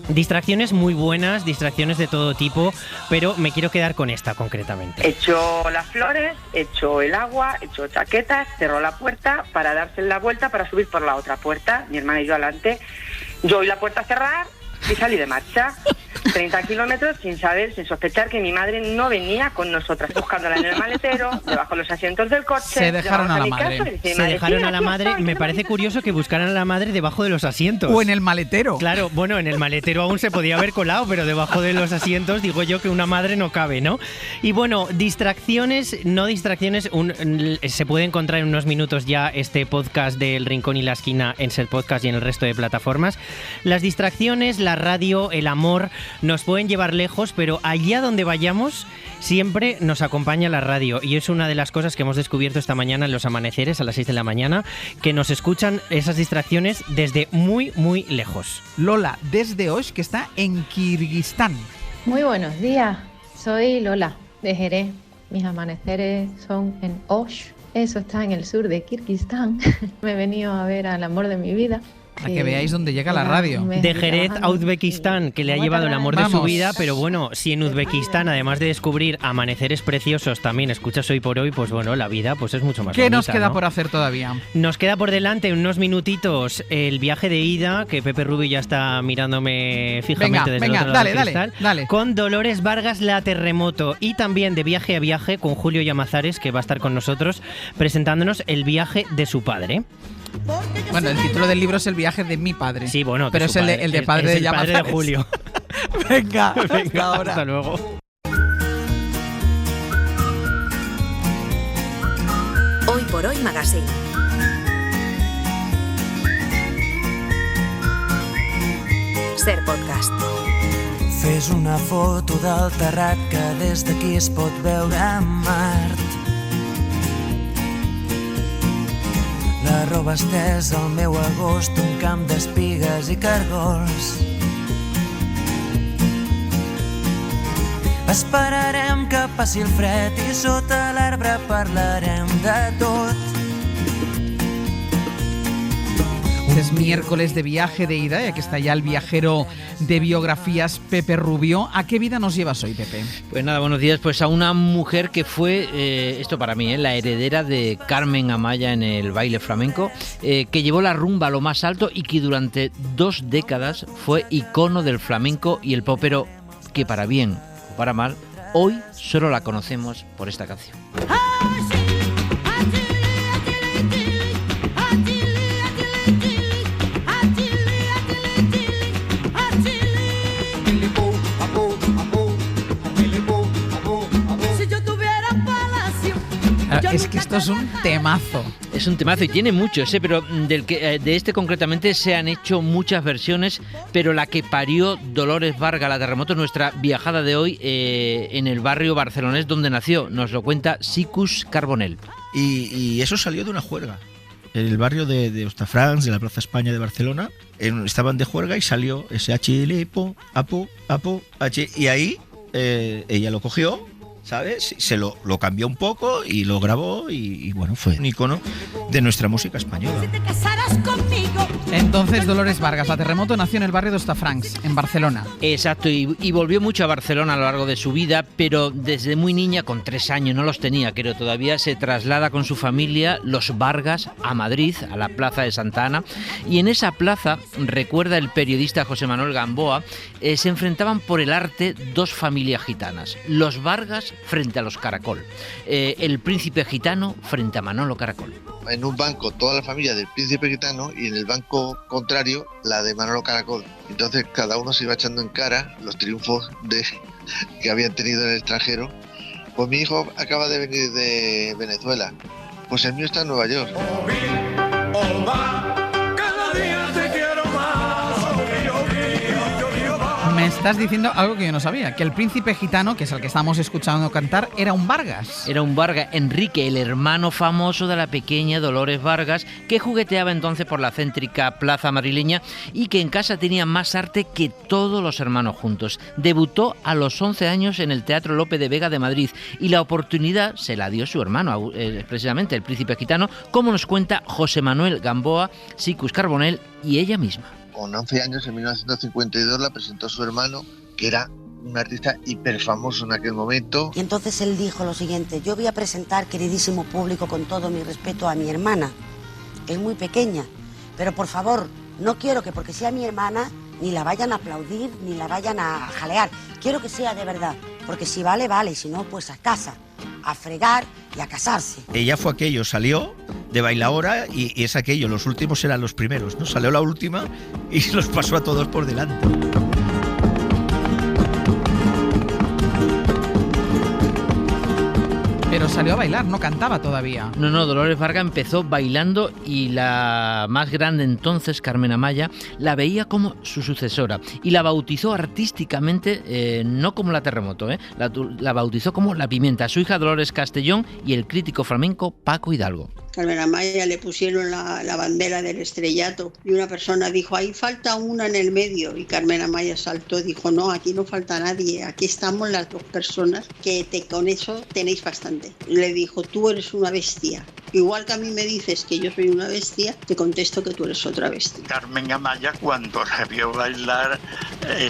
Distracciones muy buenas, distracciones de todo tipo, pero me quiero quedar con esta concretamente. Echo las flores, echo el agua, echo chaquetas, cerro la puerta para darse la vuelta para subir por la otra puerta, mi hermana y yo adelante. Yo oí la puerta cerrar y salí de marcha. 30 kilómetros sin saber, sin sospechar que mi madre no venía con nosotras, buscándola en el maletero, debajo de los asientos del coche. Se dejaron a la madre. Se dejaron a la madre. Me parece curioso que buscaran a la madre debajo de los asientos. O en el maletero. Claro, bueno, en el maletero aún se podía haber colado, pero debajo de los asientos digo yo que una madre no cabe, ¿no? Y bueno, distracciones, no distracciones, se puede encontrar en unos minutos ya este podcast del Rincón y la Esquina en Ser Podcast y en el resto de plataformas. Las distracciones, la radio, el amor, nos pueden llevar lejos, pero allá donde vayamos siempre nos acompaña la radio y es una de las cosas que hemos descubierto esta mañana en los amaneceres a las 6 de la mañana, que nos escuchan esas distracciones desde muy, muy lejos. Lola, desde Osh, que está en Kirguistán. Muy buenos días, soy Lola, de Jerez. Mis amaneceres son en Osh, eso está en el sur de Kirguistán. Me he venido a ver al amor de mi vida. Para que veáis dónde llega la radio. De Jerez a Uzbekistán, que le ha llevado el amor de su vida, pero bueno, si en Uzbekistán, además de descubrir amaneceres preciosos, también escuchas Hoy por Hoy, pues bueno, la vida pues es mucho más bonita. ¿Qué nos queda por hacer todavía? Nos queda por delante unos minutitos el viaje de ida, que Pepe Rubio ya está mirándome fijamente desde el otro lado del cristal, dale. Con Dolores Vargas, La Terremoto, y también de viaje a viaje con Julio Llamazares, que va a estar con nosotros presentándonos el viaje de su padre. Bueno, el título del libro es El viaje de mi padre. Sí, bueno, pero es el de padre de Llamazares. El padre de Julio. Venga, ahora. Hasta luego. Hoy por Hoy Magazine. Ser Podcast. Fes una foto del terrat que des d'aquí es pot veure Mart. La roba estesa al meu agost, un camp d'espigues i cargols. Esperarem que passi el fred i sota l'arbre parlarem de tot. Es miércoles de viaje de ida y aquí está ya el viajero de biografías, Pepe Rubio. ¿A qué vida nos llevas hoy, Pepe? Pues nada, buenos días. Pues a una mujer que fue, esto para mí, la heredera de Carmen Amaya en el baile flamenco, que llevó la rumba a lo más alto y que durante 2 décadas fue icono del flamenco y el pop, pero que para bien o para mal, hoy solo la conocemos por esta canción. Es que esto es un temazo. Es un temazo y tiene muchos, pero de este concretamente se han hecho muchas versiones, pero la que parió Dolores Vargas, la Terremoto, nuestra viajada de hoy en el barrio barcelonés donde nació, nos lo cuenta Sicus Carbonell. Y eso salió de una juerga. En el barrio de Hostafrancs, de la Plaza España de Barcelona, estaban de juerga y salió ese H-L-P-O, Apo, H, y ahí ella lo cogió, ¿sabes? Se lo cambió un poco y lo grabó y bueno, fue un icono de nuestra música española. Entonces Dolores Vargas, la Terremoto, nació en el barrio de Hostafrancs, en Barcelona. Exacto, y volvió mucho a Barcelona a lo largo de su vida, pero desde muy niña, con 3 años, no los tenía, creo todavía, se traslada con su familia, los Vargas, a Madrid, a la Plaza de Santa Ana, y en esa plaza, recuerda el periodista José Manuel Gamboa, se enfrentaban por el arte 2 familias gitanas, los Vargas frente a los Caracol, el príncipe gitano frente a Manolo Caracol. En un banco toda la familia del príncipe gitano y en el banco contrario la de Manolo Caracol. Entonces cada uno se iba echando en cara los triunfos que habían tenido en el extranjero. Pues mi hijo acaba de venir de Venezuela, pues el mío está en Nueva York. Me estás diciendo algo que yo no sabía, que el príncipe gitano, que es el que estamos escuchando cantar, era un Vargas. Era un Vargas, Enrique, el hermano famoso de la pequeña Dolores Vargas, que jugueteaba entonces por la céntrica plaza madrileña y que en casa tenía más arte que todos los hermanos juntos. Debutó a los 11 años en el Teatro Lope de Vega de Madrid y la oportunidad se la dio su hermano, precisamente el príncipe gitano, como nos cuenta José Manuel Gamboa, Sicus Carbonell y ella misma. Con 11 años, en 1952, la presentó su hermano, que era un artista hiperfamoso en aquel momento. Y entonces él dijo lo siguiente: yo voy a presentar, queridísimo público, con todo mi respeto, a mi hermana, que es muy pequeña, pero por favor, no quiero que porque sea mi hermana, ni la vayan a aplaudir, ni la vayan a jalear. Quiero que sea de verdad, porque si vale, vale, y si no, pues a casa, a fregar y a casarse. Ella fue aquello, salió de bailaora y es aquello, los últimos eran los primeros, ¿no? Salió la última y los pasó a todos por delante. Pero salió a bailar, no cantaba todavía. No, Dolores Vargas empezó bailando y la más grande entonces, Carmen Amaya, la veía como su sucesora y la bautizó artísticamente, no como la Terremoto, la bautizó como La Pimienta, su hija Dolores Castellón y el crítico flamenco Paco Hidalgo. Carmen Amaya le pusieron la bandera del estrellato y una persona dijo, ahí falta una en el medio, y Carmen Amaya saltó y dijo, no, aquí no falta nadie, aquí estamos las 2 personas que con eso tenéis bastante. Y le dijo, tú eres una bestia, igual que a mí me dices que yo soy una bestia, te contesto que tú eres otra bestia. Carmen Amaya, cuando la vio bailar,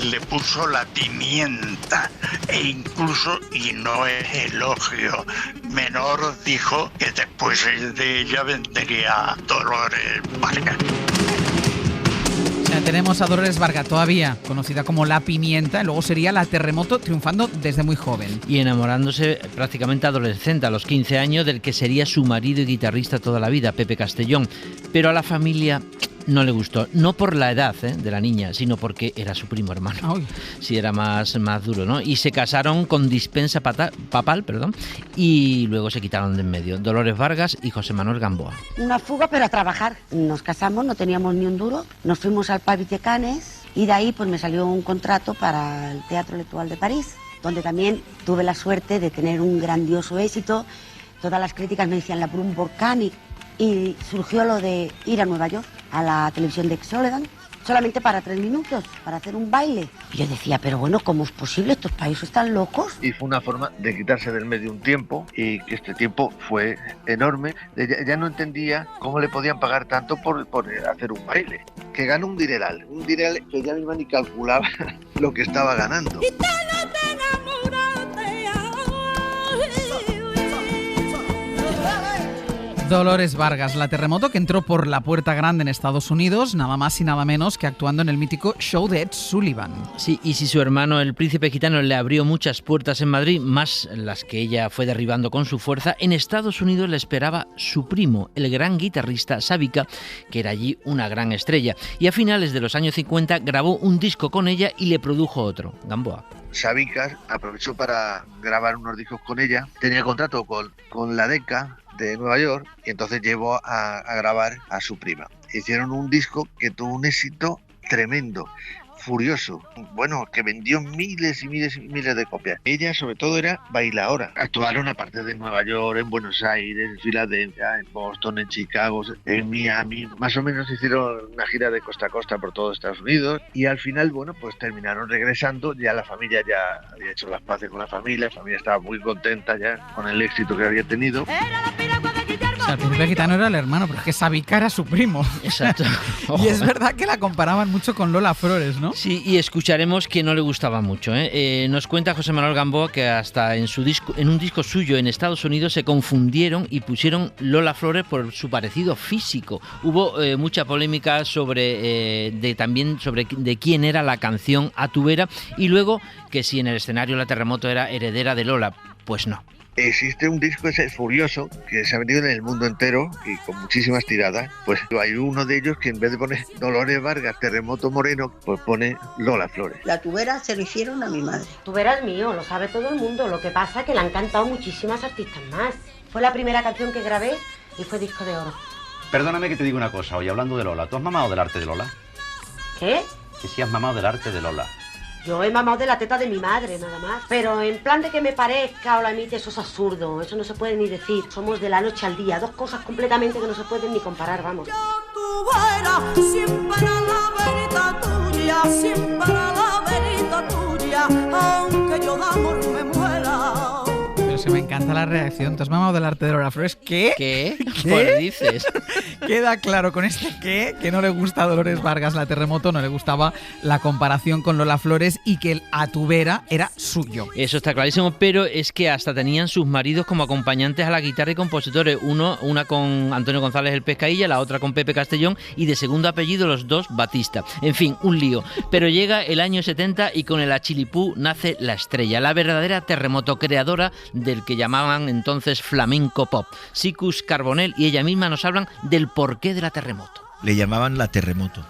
le puso La Pimienta, e incluso, y no es elogio menor, dijo que después de ella vendría Dolores Vargas. O sea, tenemos a Dolores Vargas todavía conocida como La Pimienta, y luego sería la Terremoto, triunfando desde muy joven. Y enamorándose prácticamente adolescente, a los 15 años, del que sería su marido y guitarrista toda la vida, Pepe Castellón. Pero a la familia no le gustó, no por la edad de la niña, sino porque era su primo hermano. Sí, era más duro, ¿no? Y se casaron con dispensa papal, y luego se quitaron de en medio. Dolores Vargas y José Manuel Gamboa. Una fuga, pero a trabajar. Nos casamos, no teníamos ni un duro, nos fuimos al Pavit de Canes y de ahí pues me salió un contrato para el Teatro L'Étoile de París, donde también tuve la suerte de tener un grandioso éxito. Todas las críticas me decían la Brun Volcanic, y surgió lo de ir a Nueva York, a la televisión de Xolodan, solamente para 3 minutos, para hacer un baile. Y yo decía, pero bueno, ¿cómo es posible? ¿Estos países están locos? Y fue una forma de quitarse del medio un tiempo, y que este tiempo fue enorme. Ya no entendía cómo le podían pagar tanto por hacer un baile. Que gana un dineral que ya misma ni calculaba lo que estaba ganando. Dolores Vargas, la terremoto que entró por la puerta grande en Estados Unidos, nada más y nada menos que actuando en el mítico show de Ed Sullivan. Sí, y si su hermano, el príncipe gitano, le abrió muchas puertas en Madrid, más las que ella fue derribando con su fuerza, en Estados Unidos le esperaba su primo, el gran guitarrista Sabika, que era allí una gran estrella. Y a finales de los años 50 grabó un disco con ella y le produjo otro, Gamboa. Sabika aprovechó para grabar unos discos con ella. Tenía contrato con la Decca de Nueva York, y entonces llevó a grabar a su prima. Hicieron un disco que tuvo un éxito tremendo, furioso, bueno, que vendió miles y miles y miles de copias. Ella sobre todo era bailadora. Actuaron aparte de Nueva York, en Buenos Aires, en Filadelfia, en Boston, en Chicago, en Miami. Más o menos hicieron una gira de costa a costa por todo Estados Unidos, y al final, bueno, pues terminaron regresando. Ya la familia ya había hecho las paces con la familia estaba muy contenta ya con el éxito que había tenido. O sea, el príncipe gitano era el hermano, pero es que Sabika era su primo. Exacto. Y es verdad que la comparaban mucho con Lola Flores, ¿no? Sí, y escucharemos que no le gustaba mucho, ¿eh? Nos cuenta José Manuel Gamboa que hasta en un disco suyo en Estados Unidos se confundieron y pusieron Lola Flores por su parecido físico. Hubo mucha polémica también sobre de quién era la canción A tu vera, y luego que si en el escenario la Terremoto era heredera de Lola. Pues no. Existe un disco ese furioso que se ha vendido en el mundo entero y con muchísimas tiradas. Pues hay uno de ellos que en vez de poner Dolores Vargas, Terremoto Moreno, pues pone Lola Flores. La tubera se lo hicieron a mi madre. Tubera es mío, lo sabe todo el mundo. Lo que pasa es que la han cantado muchísimas artistas más. Fue la primera canción que grabé y fue disco de oro. Perdóname que te diga una cosa, hoy hablando de Lola, ¿tú has mamado del arte de Lola? ¿Qué? Que sí has mamado del arte de Lola. Yo he mamado de la teta de mi madre, nada más. Pero en plan de que me parezca o la imite, eso es absurdo. Eso no se puede ni decir. Somos de la noche al día. Dos cosas completamente que no se pueden ni comparar, vamos. Siempre la verita tuya, siempre la verita tuya, aunque yo de amor me muera. Pero se me encanta la reacción. ¿Te has mamado del arte de Lola Flores? ¿Qué? ¿Qué? ¿Qué dices? Queda claro con este que no le gusta a Dolores Vargas la Terremoto, no le gustaba la comparación con Lola Flores y que el A tu vera era suyo. Eso está clarísimo, pero es que hasta tenían sus maridos como acompañantes a la guitarra y compositores. Una con Antonio González el Pescailla, la otra con Pepe Castellón, y de segundo apellido los dos Batista. En fin, un lío. Pero llega el año 70 y con el Achilipú nace la estrella, la verdadera Terremoto, creadora del que llamaban entonces flamenco pop. Sicus Carbonell y ella misma nos hablan del porqué de la Terremoto. Le llamaban la Terremoto,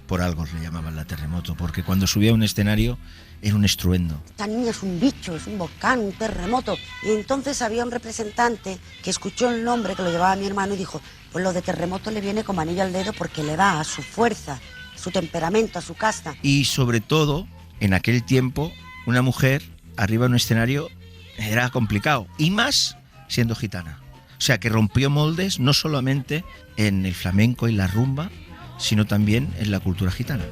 por algo le llamaban la Terremoto, porque cuando subía a un escenario era un estruendo. Esta niña es un bicho, es un volcán, un terremoto. Y entonces había un representante que escuchó el nombre que lo llevaba mi hermano y dijo, pues lo de Terremoto le viene como anillo al dedo porque le va a su fuerza, a su temperamento, a su casta. Y sobre todo, en aquel tiempo, una mujer arriba de un escenario era complicado, y más siendo gitana. O sea, que rompió moldes no solamente en el flamenco y la rumba, sino también en la cultura gitana.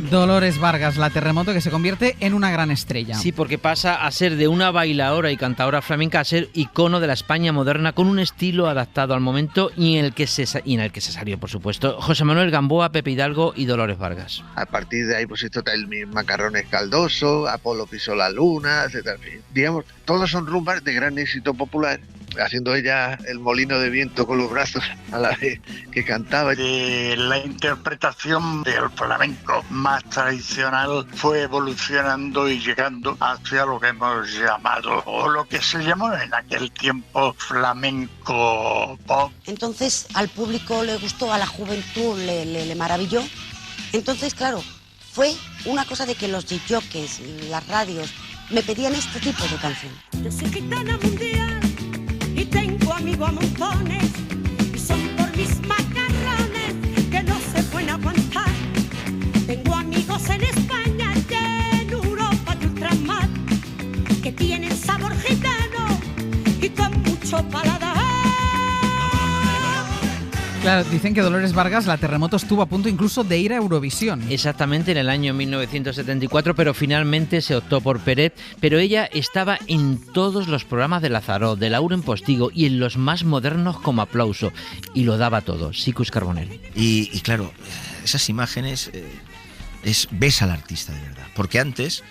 Dolores Vargas, la Terremoto, que se convierte en una gran estrella. Sí, porque pasa a ser de una bailadora y cantadora flamenca a ser icono de la España moderna, con un estilo adaptado al momento y en el que se salió, por supuesto, José Manuel Gamboa, Pepe Hidalgo y Dolores Vargas. A partir de ahí, pues esto está el Macarrones Caldoso, Apolo pisó la luna, etc. Digamos, todos son rumbas de gran éxito popular, haciendo ella el molino de viento con los brazos a la vez que cantaba. La interpretación del flamenco más tradicional fue evolucionando y llegando hacia lo que hemos llamado, o lo que se llamó en aquel tiempo, flamenco pop. Entonces al público le gustó, a la juventud le maravilló. Entonces, claro, fue una cosa de que los jockeys, las radios, me pedían este tipo de canción. Yo soy gitana mundial y tengo amigos a montones, y son por mis macarrones que no se pueden aguantar. Tengo amigos en España y en Europa de ultramar. Claro, dicen que Dolores Vargas, la Terremoto, estuvo a punto incluso de ir a Eurovisión. Exactamente, en el año 1974, pero finalmente se optó por Peret. Pero ella estaba en todos los programas de Lazaró, de Lauren Postigo y en los más modernos como Aplauso. Y lo daba todo, Sicus Carbonell. Y claro, esas imágenes ves al artista de verdad. Porque antes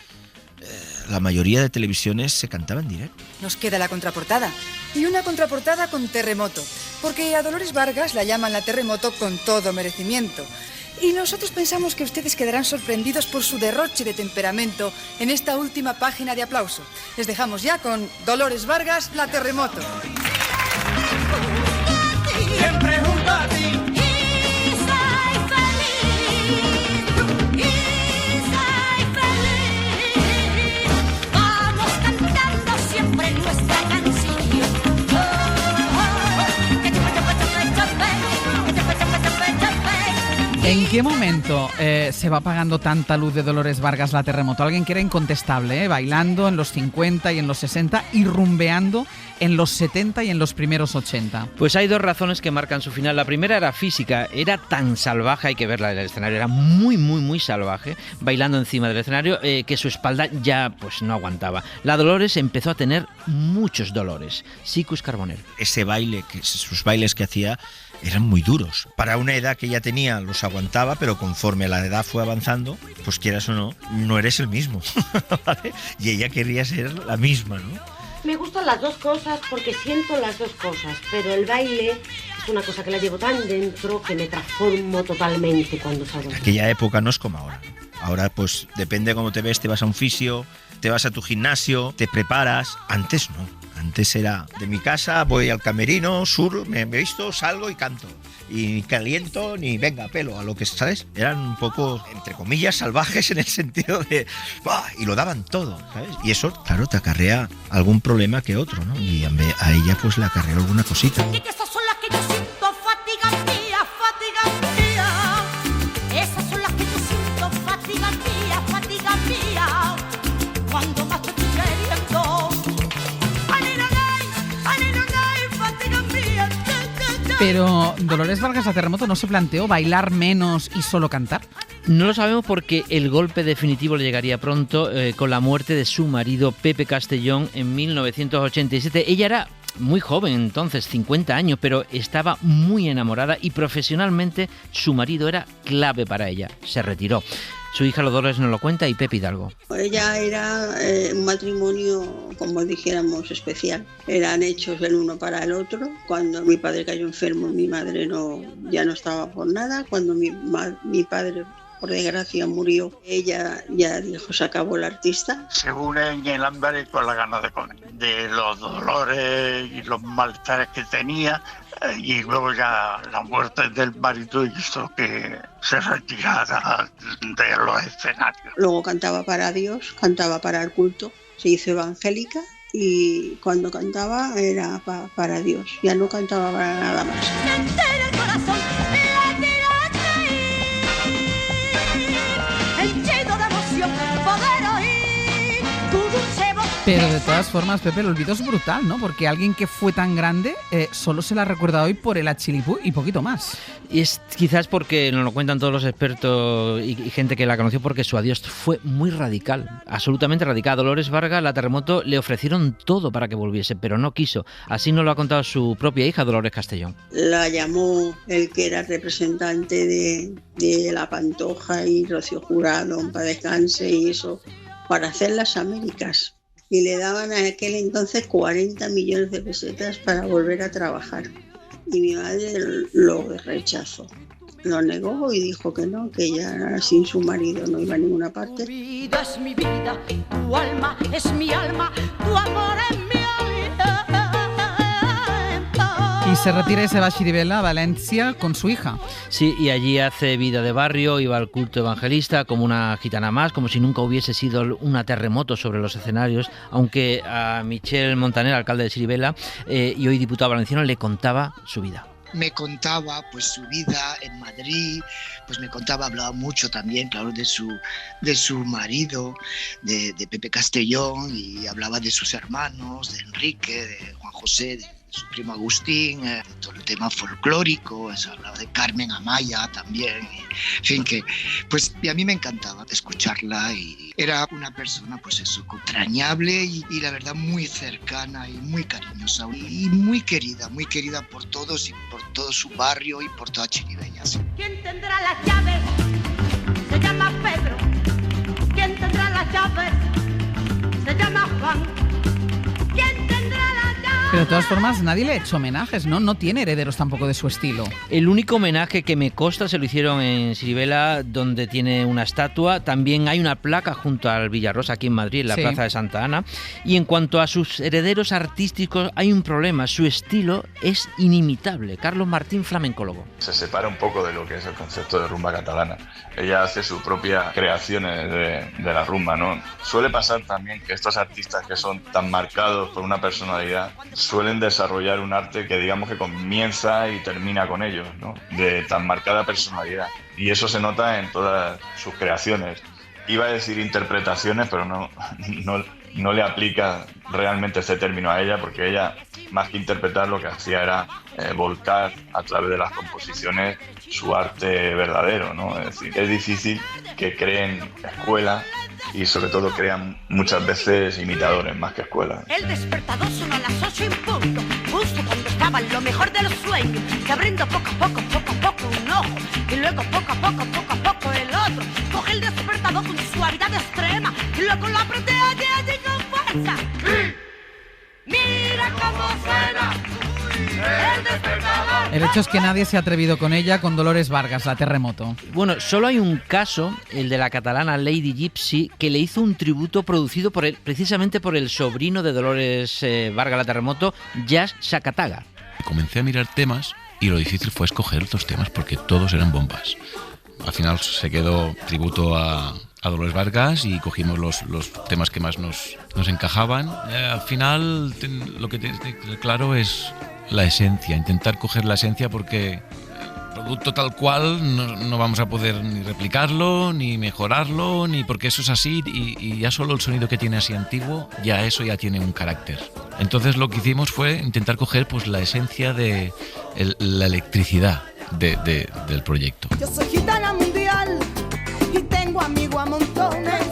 la mayoría de televisiones se cantaba en directo. Nos queda la contraportada. Y una contraportada con Terremoto. Porque a Dolores Vargas la llaman la Terremoto con todo merecimiento. Y nosotros pensamos que ustedes quedarán sorprendidos por su derroche de temperamento en esta última página de Aplauso. Les dejamos ya con Dolores Vargas, la Terremoto. Siempre junto a ti. ¿En qué momento se va apagando tanta luz de Dolores Vargas, la Terremoto? Alguien que era incontestable, bailando en los 50 y en los 60 y rumbeando en los 70 y en los primeros 80. Pues hay dos razones que marcan su final. La primera era física, era tan salvaje, hay que verla en el escenario, era muy, muy, muy salvaje, bailando encima del escenario, que su espalda ya pues no aguantaba. La Dolores empezó a tener muchos dolores. Sicus Carbonell. Ese baile, sus bailes que hacía eran muy duros. Para una edad que ya tenía los aguantaba, pero conforme la edad fue avanzando, pues quieras o no, no eres el mismo. ¿Vale? Y ella quería ser la misma, ¿no? Me gustan las dos cosas porque siento las dos cosas, pero el baile es una cosa que la llevo tan dentro que me transformo totalmente cuando salgo. Aquella época no es como ahora. Ahora pues depende de cómo te ves, te vas a un fisio, te vas a tu gimnasio, te preparas. Antes no. Antes era de mi casa, voy al camerino, me visto, salgo y canto. Y ni caliento ni venga, pelo, a lo que, ¿sabes? Eran un poco, entre comillas, salvajes en el sentido de... ¡Bah! Y lo daban todo, ¿sabes? Y eso, claro, te acarrea algún problema que otro, ¿no? Y a ella pues le acarreó alguna cosita. Y que esas son las que yo siento, fatiga mía, fatiga mía. Esas son las que yo siento, fatiga mía. Cuando más te estoy queriendo. Pero Dolores Vargas, la Terremoto, ¿no se planteó bailar menos y solo cantar? No lo sabemos porque el golpe definitivo le llegaría pronto con la muerte de su marido Pepe Castellón en 1987. Ella era muy joven entonces, 50 años, pero estaba muy enamorada y profesionalmente su marido era clave para ella. Se retiró. Su hija Dolores nos lo cuenta y Pepe Hidalgo. Ella era un matrimonio, como dijéramos, especial. Eran hechos el uno para el otro. Cuando mi padre cayó enfermo, mi madre ya no estaba por nada. Cuando mi padre, por desgracia, murió, ella ya dijo, se acabó el artista. Según en el hambre con la gana de comer. De los dolores y los malestares que tenía. Y luego ya la muerte del marido hizo que se retirara de los escenarios. Luego cantaba para Dios, cantaba para el culto, se hizo evangélica y cuando cantaba era para Dios, ya no cantaba para nada más. Pero de todas formas, Pepe, el olvido es brutal, ¿no? Porque alguien que fue tan grande solo se la recuerda hoy por el Achilipú y poquito más. Y es quizás porque nos lo cuentan todos los expertos y gente que la conoció, porque su adiós fue muy radical, absolutamente radical. A Dolores Vargas, la Terremoto, le ofrecieron todo para que volviese, pero no quiso. Así nos lo ha contado su propia hija, Dolores Castellón. La llamó el que era representante de La Pantoja y Rocío Jurado, para descanse y eso, para hacer las Américas. Y le daban a aquel entonces 40 millones de pesetas para volver a trabajar. Y mi madre lo rechazó, lo negó y dijo que no, que ya sin su marido no iba a ninguna parte. Tu vida es mi vida, tu alma es mi alma, tu amor es mi alma. Y se retira y se va a Xirivella, a Valencia, con su hija. Sí, y allí hace vida de barrio, iba al culto evangelista como una gitana más, como si nunca hubiese sido una Terremoto sobre los escenarios, aunque a Michel Montaner, alcalde de Xirivella, y hoy diputado valenciano, le contaba su vida. Me contaba pues su vida en Madrid, pues me contaba, hablaba mucho también, claro, de su marido, de Pepe Castellón, y hablaba de sus hermanos, de Enrique, de Juan José, de su primo Agustín, todo el tema folclórico, eso, hablaba de Carmen Amaya también, en fin, que pues y a mí me encantaba escucharla y era una persona pues eso, entrañable y la verdad muy cercana y muy cariñosa y muy querida por todos y por todo su barrio y por toda Chirivella. Sí. ¿Quién tendrá las llaves? Se llama Pedro. ¿Quién tendrá las llaves? Se llama Juan. ¿Quién tendrá las llaves? Pero de todas formas, nadie le ha hecho homenajes, ¿no? No tiene herederos tampoco de su estilo. El único homenaje que me consta se lo hicieron en Sirivela, donde tiene una estatua. También hay una placa junto al Villarrosa, aquí en Madrid, en la Plaza de Santa Ana. Y en cuanto a sus herederos artísticos, hay un problema. Su estilo es inimitable. Carlos Martín, flamencólogo. Se separa un poco de lo que es el concepto de rumba catalana. Ella hace sus propias creaciones de la rumba, ¿no? Suele pasar también que estos artistas que son tan marcados por una personalidad suelen desarrollar un arte que digamos que comienza y termina con ellos, ¿no? De tan marcada personalidad. Y eso se nota en todas sus creaciones. Iba a decir interpretaciones, pero no le aplica realmente ese término a ella, porque ella, más que interpretar, lo que hacía era volcar a través de las composiciones su arte verdadero, ¿no? Es decir, es difícil que creen escuela y sobre todo crean muchas veces imitadores más que escuela. El despertador sonó a las 8 en punto, justo cuando estaba en lo mejor de los sueños, se abriendo poco a poco un ojo, y luego poco a poco el otro. Coge el despertador con suavidad extrema, y luego lo apreté allí con fuerza. Mira cómo suena el despertador. El hecho es que nadie se ha atrevido con ella, con Dolores Vargas, la Terremoto. Bueno, solo hay un caso, el de la catalana Lady Gypsy, que le hizo un tributo producido precisamente por el sobrino de Dolores Vargas, la Terremoto, Jas Sakataga. Comencé a mirar temas y lo difícil fue escoger otros temas porque todos eran bombas. Al final se quedó tributo a Dolores Vargas y cogimos los temas que más nos encajaban. Al final lo que tiene claro es la esencia, intentar coger la esencia porque el producto tal cual no vamos a poder ni replicarlo, ni mejorarlo, ni porque eso es así y ya solo el sonido que tiene así antiguo, eso ya tiene un carácter. Entonces lo que hicimos fue intentar coger pues la esencia de la electricidad del proyecto. Yo soy gitana mundial y tengo amigos a montones.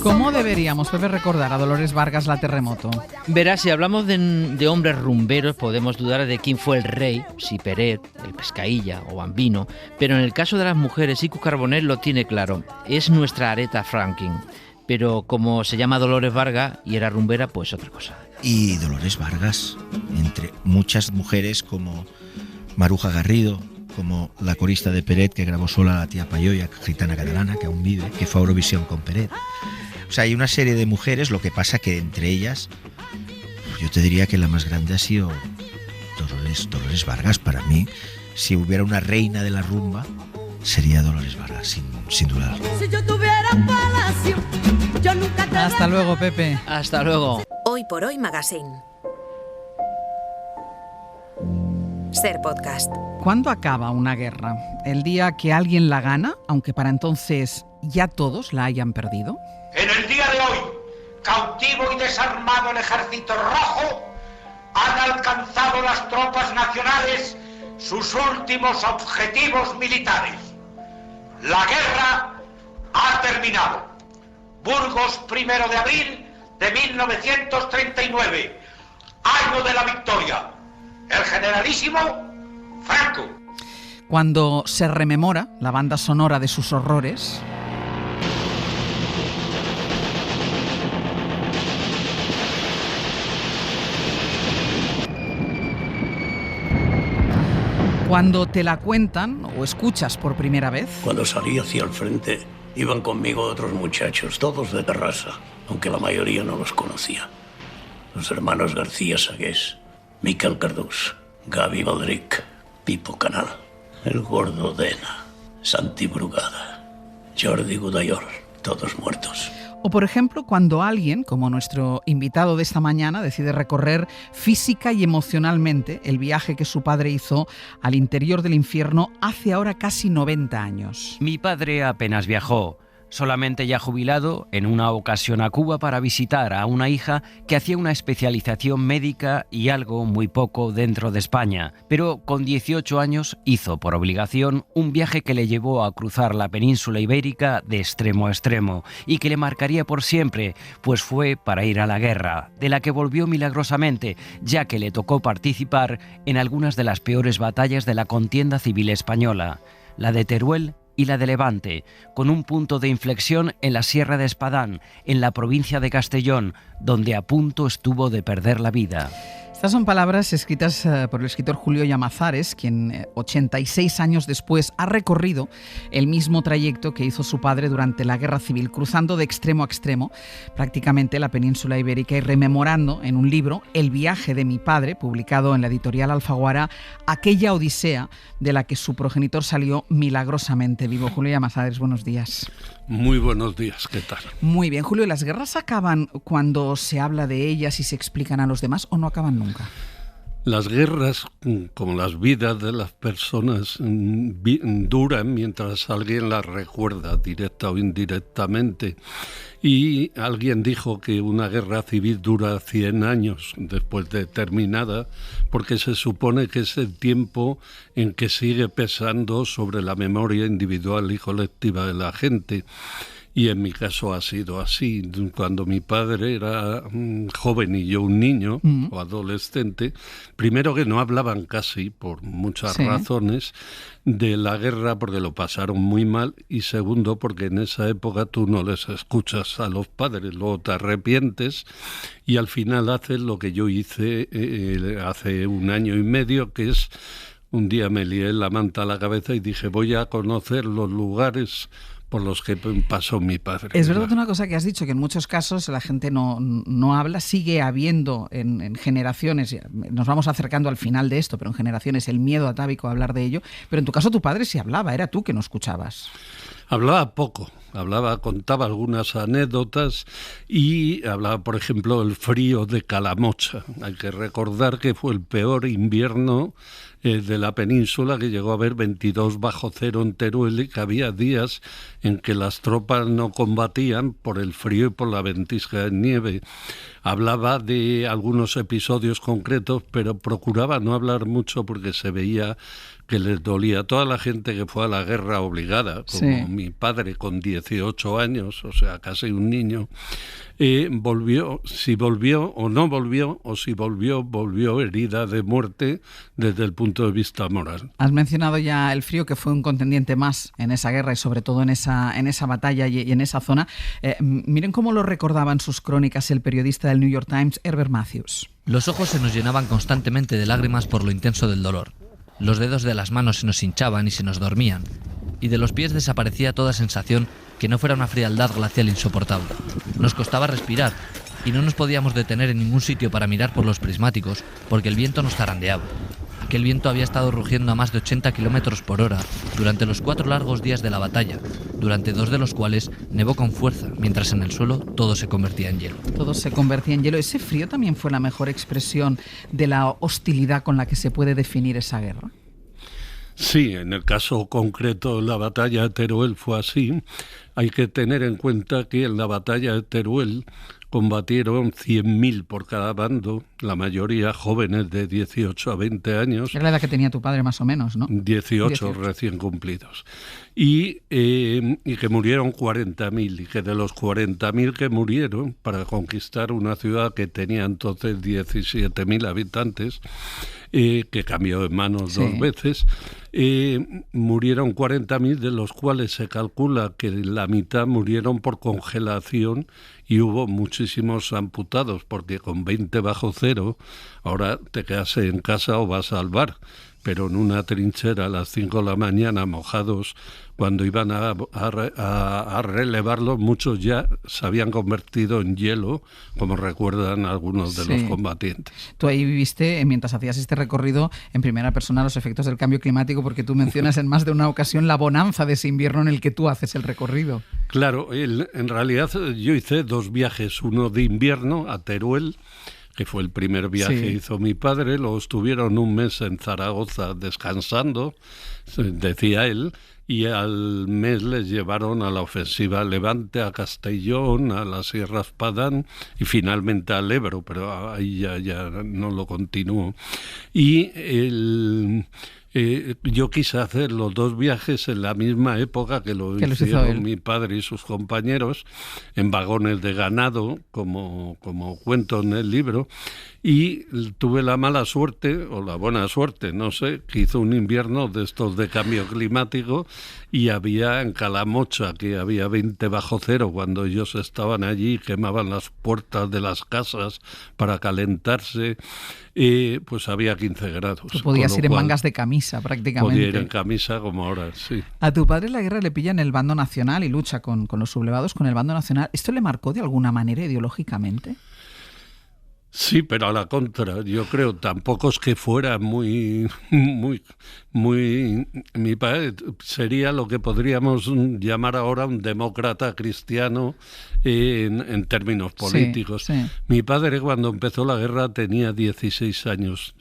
¿Cómo deberíamos, Pepe, recordar a Dolores Vargas, la Terremoto? Verás, si hablamos de hombres rumberos, podemos dudar de quién fue el rey, si Peret, el Pescailla o Bambino, pero en el caso de las mujeres, Iku Carbonell lo tiene claro, es nuestra Aretha Franklin. Pero como se llama Dolores Vargas y era rumbera, pues otra cosa. Y Dolores Vargas, entre muchas mujeres como Maruja Garrido, como la corista de Peret que grabó sola La tía Payoya, gitana catalana, que aún vive, que fue a Eurovisión con Peret. O sea, hay una serie de mujeres, lo que pasa que entre ellas, yo te diría que la más grande ha sido Dolores Vargas. Para mí, si hubiera una reina de la rumba, sería Dolores Vargas, sin dudar. Si yo tuviera palacio, yo nunca te... Hasta luego, Pepe. Hasta luego. Hoy por Hoy Magazine. Ser Podcast. ¿Cuándo acaba una guerra? ¿El día que alguien la gana, aunque para entonces ya todos la hayan perdido? En el día de hoy, cautivo y desarmado el Ejército Rojo, han alcanzado las tropas nacionales sus últimos objetivos militares. La guerra ha terminado. Burgos, 1 de abril de 1939, año de la victoria. El generalísimo Franco. Cuando se rememora la banda sonora de sus horrores, cuando te la cuentan o escuchas por primera vez. Cuando salí hacia el frente, iban conmigo otros muchachos, todos de Terrassa, aunque la mayoría no los conocía. Los hermanos García Sagués, Miquel Cardús, Gaby Baldric, Pipo Canal, el Gordo Dena, Santi Brugada, Jordi Gudallor, todos muertos. O por ejemplo, cuando alguien, como nuestro invitado de esta mañana, decide recorrer física y emocionalmente el viaje que su padre hizo al interior del infierno hace ahora casi 90 años. Mi padre apenas viajó. solamente ya jubilado, en una ocasión a Cuba para visitar a una hija que hacía una especialización médica y algo muy poco dentro de España. Pero con 18 años hizo por obligación un viaje que le llevó a cruzar la península ibérica de extremo a extremo y que le marcaría por siempre, pues fue para ir a la guerra, de la que volvió milagrosamente, ya que le tocó participar en algunas de las peores batallas de la contienda civil española, la de Teruel y la de Levante, con un punto de inflexión en la Sierra de Espadán, en la provincia de Castellón, donde a punto estuvo de perder la vida. Estas son palabras escritas por el escritor Julio Llamazares, quien 86 años después ha recorrido el mismo trayecto que hizo su padre durante la Guerra Civil, cruzando de extremo a extremo prácticamente la península ibérica y rememorando en un libro El viaje de mi padre, publicado en la editorial Alfaguara, aquella odisea de la que su progenitor salió milagrosamente vivo. Julio Llamazares, buenos días. Muy buenos días, ¿qué tal? Muy bien, Julio, ¿las guerras acaban cuando se habla de ellas y se explican a los demás o no acaban nunca? Las guerras, como las vidas de las personas, duran mientras alguien las recuerda, directa o indirectamente. Y alguien dijo que una guerra civil dura 100 años después de terminada, porque se supone que es el tiempo en que sigue pesando sobre la memoria individual y colectiva de la gente. Y en mi caso ha sido así. Cuando mi padre era joven y yo un niño o adolescente, primero que no hablaban casi, por muchas razones, de la guerra porque lo pasaron muy mal, y segundo porque en esa época tú no les escuchas a los padres, luego te arrepientes y al final haces lo que yo hice hace 1 año y medio, que es un día me lié la manta a la cabeza y dije voy a conocer los lugares por los que pasó mi padre. Es verdad una cosa que has dicho, que en muchos casos la gente no habla, sigue habiendo en generaciones, nos vamos acercando al final de esto, pero en generaciones el miedo atávico a hablar de ello, pero en tu caso tu padre sí hablaba, era tú que no escuchabas. Hablaba poco, contaba algunas anécdotas y hablaba, por ejemplo, del frío de Calamocha. Hay que recordar que fue el peor invierno de la península, que llegó a haber 22 bajo cero en Teruel y que había días en que las tropas no combatían por el frío y por la ventisca de nieve. Hablaba de algunos episodios concretos, pero procuraba no hablar mucho porque se veía que les dolía. Toda la gente que fue a la guerra obligada, como mi padre con 18 años, o sea, casi un niño, volvió, si volvió o no volvió, o si volvió herida de muerte desde el punto de vista moral. Has mencionado ya el frío, que fue un contendiente más en esa guerra y sobre todo en esa batalla y en esa zona. Miren cómo lo recordaba en sus crónicas el periodista del New York Times, Herbert Matthews. Los ojos se nos llenaban constantemente de lágrimas por lo intenso del dolor. Los dedos de las manos se nos hinchaban y se nos dormían, y de los pies desaparecía toda sensación que no fuera una frialdad glacial insoportable. Nos costaba respirar y no nos podíamos detener en ningún sitio para mirar por los prismáticos porque el viento nos zarandeaba. Aquel viento había estado rugiendo a más de 80 kilómetros por hora durante los 4 largos días de la batalla, durante 2 de los cuales nevó con fuerza, mientras en el suelo todo se convertía en hielo. Todo se convertía en hielo. ¿Ese frío también fue la mejor expresión de la hostilidad con la que se puede definir esa guerra? Sí, en el caso concreto de la batalla de Teruel fue así. Hay que tener en cuenta que en la batalla de Teruel combatieron 100.000 por cada bando, la mayoría jóvenes de 18 a 20 años. Era la edad que tenía tu padre más o menos, ¿no? 18 recién cumplidos. Y que murieron 40.000, y que de los 40.000 que murieron para conquistar una ciudad que tenía entonces 17.000 habitantes, que cambió de manos 2 veces, murieron 40.000, de los cuales se calcula que la mitad murieron por congelación y hubo muchísimos amputados, porque con 20 bajo cero ahora te quedas en casa o vas al bar, pero en una trinchera a las 5 de la mañana mojados, cuando iban a relevarlos, muchos ya se habían convertido en hielo, como recuerdan algunos de los combatientes. Tú ahí viviste, mientras hacías este recorrido, en primera persona los efectos del cambio climático, porque tú mencionas en más de una ocasión la bonanza de ese invierno en el que tú haces el recorrido. Claro, en realidad yo hice 2 viajes, uno de invierno a Teruel, que fue el primer viaje que hizo mi padre. Luego estuvieron un mes en Zaragoza descansando, decía él, y al mes les llevaron a la ofensiva a Levante, a Castellón, a la Sierra Espadán y finalmente al Ebro, pero ahí ya no lo continuó. Y yo quise hacer los dos viajes en la misma época que lo hicieron mi padre y sus compañeros, en vagones de ganado, como cuento en el libro, y tuve la mala suerte, o la buena suerte, no sé, que hizo un invierno de estos de cambio climático y había en Calamocha, que había 20 bajo cero cuando ellos estaban allí, quemaban las puertas de las casas para calentarse, pues había 15 grados. Tú podías ir en mangas de camisa prácticamente. Podía ir en camisa como ahora, sí. A tu padre la guerra le pilla en el bando nacional y lucha con los sublevados con el bando nacional. ¿Esto le marcó de alguna manera ideológicamente? Sí, pero a la contra, yo creo, tampoco es que fuera muy... Mi padre sería lo que podríamos llamar ahora un demócrata cristiano en términos políticos. Sí. Mi padre, cuando empezó la guerra, tenía 16 años.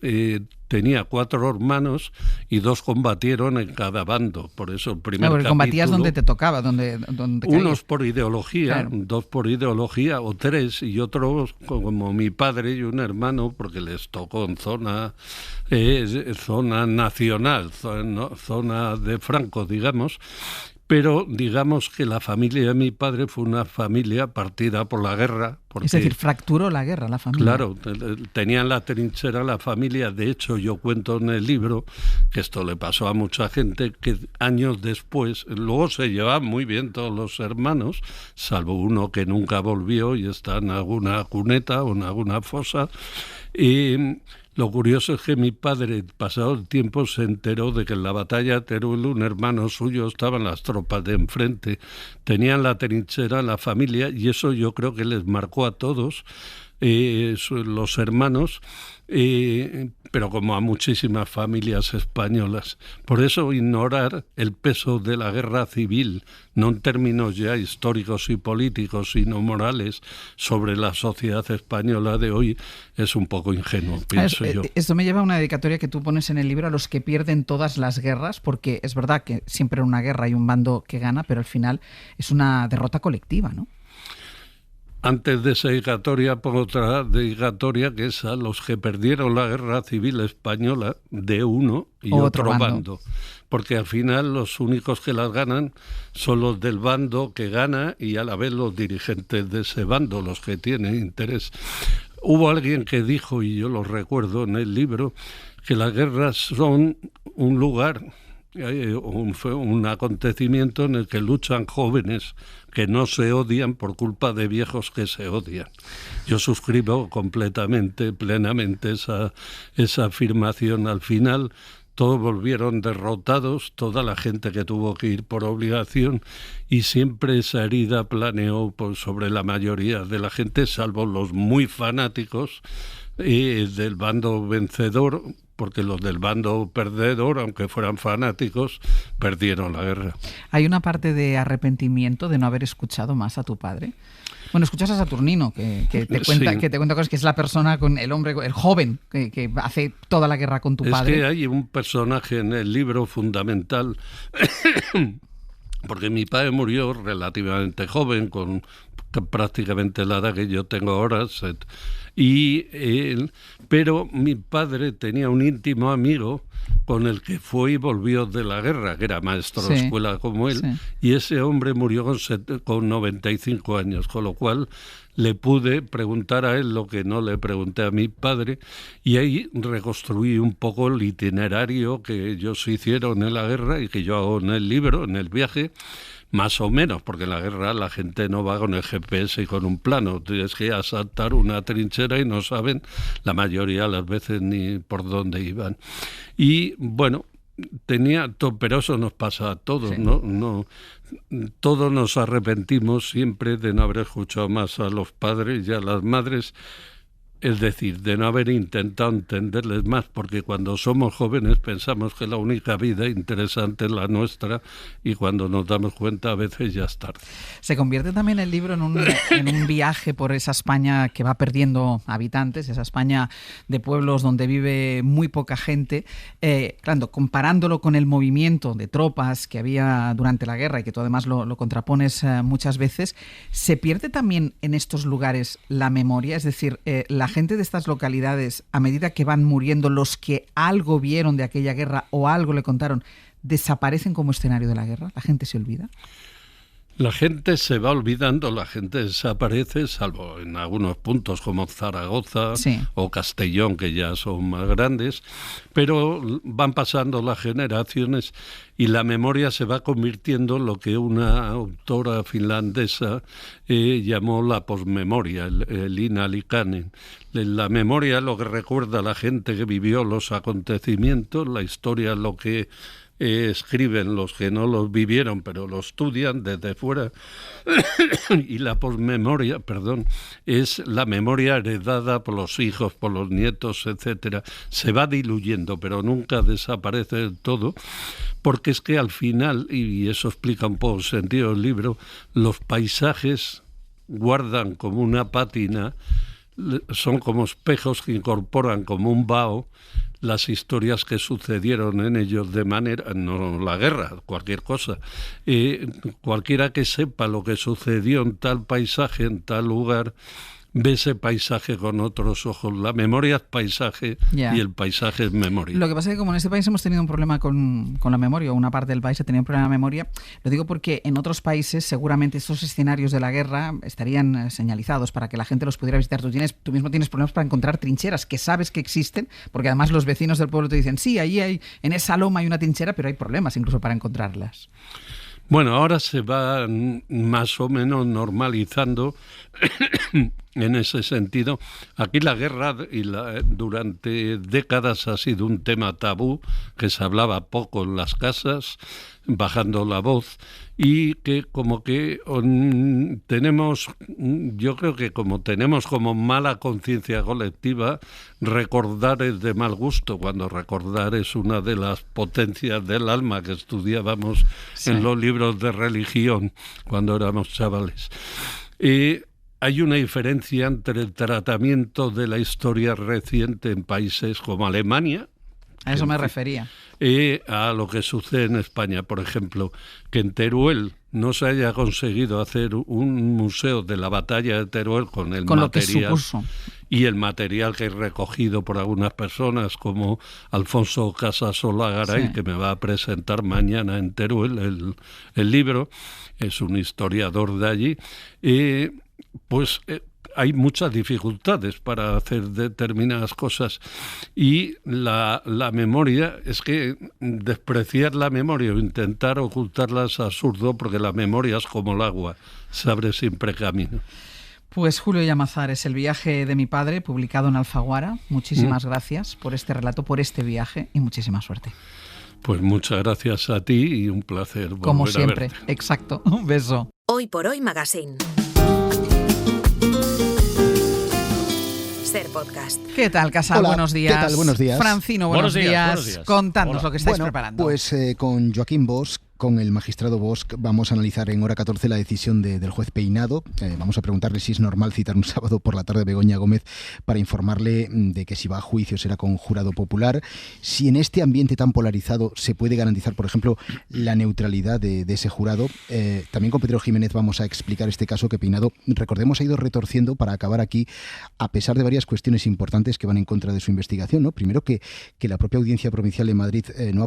Tenía 4 hermanos y 2 combatieron en cada bando. Por eso el primer capítulo... combatías donde te tocaba, donde unos por ideología, 2 por ideología, o 3, y otros, como mi padre y un hermano, porque les tocó en zona nacional, zona de Franco, digamos. Pero digamos que la familia de mi padre fue una familia partida por la guerra. Porque, es decir, fracturó la guerra la familia. Claro, tenían la trinchera la familia. De hecho, yo cuento en el libro que esto le pasó a mucha gente, que años después, luego se llevaban muy bien todos los hermanos, salvo uno que nunca volvió y está en alguna cuneta o en alguna fosa. Lo curioso es que mi padre, pasado el tiempo, se enteró de que en la batalla de Teruel un hermano suyo estaba en las tropas de enfrente. Tenían la trinchera, la familia, y eso yo creo que les marcó a todos, los hermanos, pero como a muchísimas familias españolas. Por eso ignorar el peso de la guerra civil, no en términos ya históricos y políticos, sino morales, sobre la sociedad española de hoy, es un poco ingenuo, pienso yo. Esto me lleva a una dedicatoria que tú pones en el libro a los que pierden todas las guerras, porque es verdad que siempre en una guerra hay un bando que gana, pero al final es una derrota colectiva, ¿no? Antes de esa dedicatoria, pongo otra dedicatoria que es a los que perdieron la guerra civil española de uno y otro bando. Porque al final los únicos que las ganan son los del bando que gana y a la vez los dirigentes de ese bando, los que tienen interés. Hubo alguien que dijo, y yo lo recuerdo en el libro, que las guerras son un lugar, un acontecimiento en el que luchan jóvenes que no se odian por culpa de viejos que se odian. Yo suscribo completamente, plenamente esa afirmación. Al final todos volvieron derrotados, toda la gente que tuvo que ir por obligación, y siempre esa herida planeó sobre la mayoría de la gente, salvo los muy fanáticos del bando vencedor, porque los del bando perdedor, aunque fueran fanáticos, perdieron la guerra. ¿Hay una parte de arrepentimiento de no haber escuchado más a tu padre? Bueno, escuchas a Saturnino, que te cuenta cosas, que es la persona, con el hombre, el joven, que hace toda la guerra con tu padre. Es que hay un personaje en el libro fundamental, porque mi padre murió relativamente joven, con prácticamente la edad que yo tengo ahora, pero mi padre tenía un íntimo amigo con el que fue y volvió de la guerra, que era maestro de escuela como él, y ese hombre murió con 95 años, con lo cual le pude preguntar a él lo que no le pregunté a mi padre, y ahí reconstruí un poco el itinerario que ellos hicieron en la guerra y que yo hago en el libro, en el viaje. Más o menos, porque en la guerra la gente no va con el GPS y con un plano. Tienes que asaltar una trinchera y no saben la mayoría de las veces ni por dónde iban. Y bueno, pero eso nos pasa a todos, ¿no? Todos nos arrepentimos siempre de no haber escuchado más a los padres y a las madres. Es decir, de no haber intentado entenderles más, porque cuando somos jóvenes pensamos que la única vida interesante es la nuestra y cuando nos damos cuenta a veces ya es tarde. Se convierte también el libro en un viaje por esa España que va perdiendo habitantes, esa España de pueblos donde vive muy poca gente, claro, comparándolo con el movimiento de tropas que había durante la guerra y que tú además lo contrapones muchas veces. ¿Se pierde también en estos lugares la memoria? Es decir, la gente de estas localidades, a medida que van muriendo, los que algo vieron de aquella guerra o algo le contaron, ¿desaparecen como escenario de la guerra? ¿La gente se olvida? La gente se va olvidando, la gente desaparece, salvo en algunos puntos como Zaragoza o Castellón, que ya son más grandes, pero van pasando las generaciones y la memoria se va convirtiendo en lo que una autora finlandesa llamó la posmemoria, el inalikanen. La memoria es lo que recuerda a la gente que vivió los acontecimientos, la historia es lo que escriben los que no los vivieron pero lo estudian desde fuera y la posmemoria, es la memoria heredada por los hijos, por los nietos, etcétera. Se va diluyendo pero nunca desaparece del todo, porque es que al final, y eso explica un poco el sentido del libro, los paisajes guardan como una pátina, son como espejos que incorporan como un vaho las historias que sucedieron en ellos de manera, no la guerra, cualquier cosa. Cualquiera que sepa lo que sucedió en tal paisaje, en tal lugar, ve ese paisaje con otros ojos. La memoria es paisaje y el paisaje es memoria. Lo que pasa es que como en este país hemos tenido un problema con la memoria, o una parte del país ha tenido un problema de memoria, lo digo porque en otros países seguramente estos escenarios de la guerra estarían señalizados para que la gente los pudiera visitar. Tú mismo tienes problemas para encontrar trincheras que sabes que existen, porque además los vecinos del pueblo te dicen, sí, ahí hay, en esa loma hay una trinchera, pero hay problemas incluso para encontrarlas. Bueno, ahora se va más o menos normalizando en ese sentido. Aquí la guerra durante décadas ha sido un tema tabú, que se hablaba poco en las casas, bajando la voz, y que como que tenemos, yo creo que como tenemos como mala conciencia colectiva, recordar es de mal gusto, cuando recordar es una de las potencias del alma que estudiábamos en los libros de religión cuando éramos chavales. Hay una diferencia entre el tratamiento de la historia reciente en países como Alemania, a eso me refería, a lo que sucede en España. Por ejemplo, que en Teruel no se haya conseguido hacer un museo de la batalla de Teruel con el material y el material que he recogido por algunas personas como Alfonso Casasola Garay, que me va a presentar mañana en Teruel el libro, es un historiador de allí. Hay muchas dificultades para hacer determinadas cosas y la memoria, es que despreciar la memoria o intentar ocultarla es absurdo, porque la memoria es como el agua, se abre siempre camino. Pues Julio Llamazares, El viaje de mi padre, publicado en Alfaguara. Muchísimas gracias por este relato, por este viaje y muchísima suerte. Pues muchas gracias a ti y un placer volver como siempre, a verte. Exacto. Un beso. Hoy por Hoy Magazine. Ser Podcast. ¿Qué tal, Casal? Hola, buenos días. ¿qué tal? Buenos días. Francino, buenos días. Buenos días. Contadnos Hola. lo que estáis preparando. Pues con Joaquín Bosch, con el magistrado Bosch, vamos a analizar en hora 14 la decisión del juez Peinado. Vamos a preguntarle si es normal citar un sábado por la tarde a Begoña Gómez para informarle de que si va a juicio será con jurado popular. Si en este ambiente tan polarizado se puede garantizar, por ejemplo, la neutralidad de ese jurado. También con Pedro Jiménez vamos a explicar este caso que Peinado, recordemos, ha ido retorciendo para acabar aquí, a pesar de varias cuestiones importantes que van en contra de su investigación, ¿no? Primero, que la propia Audiencia Provincial de Madrid no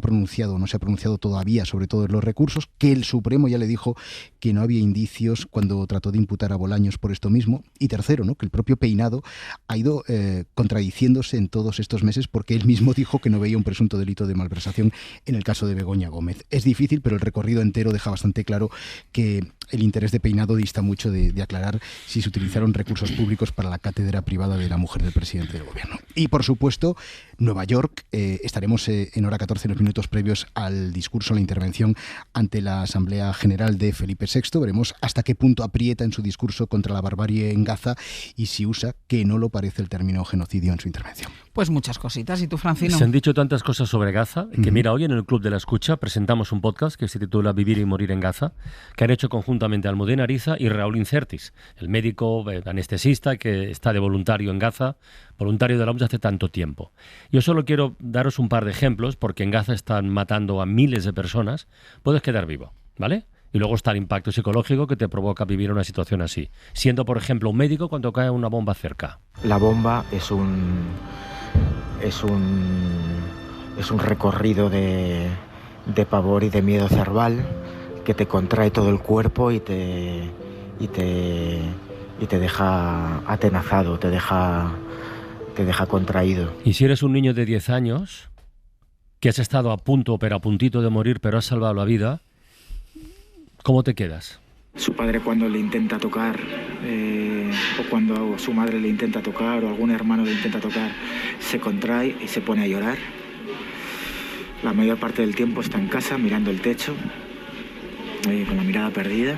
se ha pronunciado todavía sobre todos los recursos, que el Supremo ya le dijo que no había indicios cuando trató de imputar a Bolaños por esto mismo. Y tercero, ¿no?, que el propio Peinado ha ido contradiciéndose en todos estos meses, porque él mismo dijo que no veía un presunto delito de malversación en el caso de Begoña Gómez. Es difícil, pero el recorrido entero deja bastante claro que el interés de Peinado dista mucho de aclarar si se utilizaron recursos públicos para la cátedra privada de la mujer del presidente del gobierno. Y por supuesto, Nueva York, estaremos en hora 14 en los minutos previos al discurso, a la intervención ante la Asamblea General de Felipe VI. Veremos hasta qué punto aprieta en su discurso contra la barbarie en Gaza y si usa, que no lo parece, el término genocidio en su intervención. Pues muchas cositas. ¿Y tú, Francino? Se han dicho tantas cosas sobre Gaza que mira, hoy en el Club de la Escucha presentamos un podcast que se titula Vivir y morir en Gaza, que han hecho conjuntamente Almudena Ariza y Raúl Incertis, el médico anestesista que está de voluntario en Gaza, voluntario de la OMS hace tanto tiempo. Yo solo quiero daros un par de ejemplos, porque en Gaza están matando a miles de personas. Puedes quedar vivo, ¿vale? Y luego está el impacto psicológico que te provoca vivir una situación así, siendo, por ejemplo, un médico cuando cae una bomba cerca. La bomba es un recorrido de pavor y de miedo cerval que te contrae todo el cuerpo y te deja atenazado, te deja contraído. Y si eres un niño de 10 años que has estado a puntito de morir, pero has salvado la vida, ¿cómo te quedas? Su padre, cuando le intenta tocar, o cuando su madre le intenta tocar, o algún hermano le intenta tocar, se contrae y se pone a llorar. La mayor parte del tiempo está en casa mirando el techo, con la mirada perdida,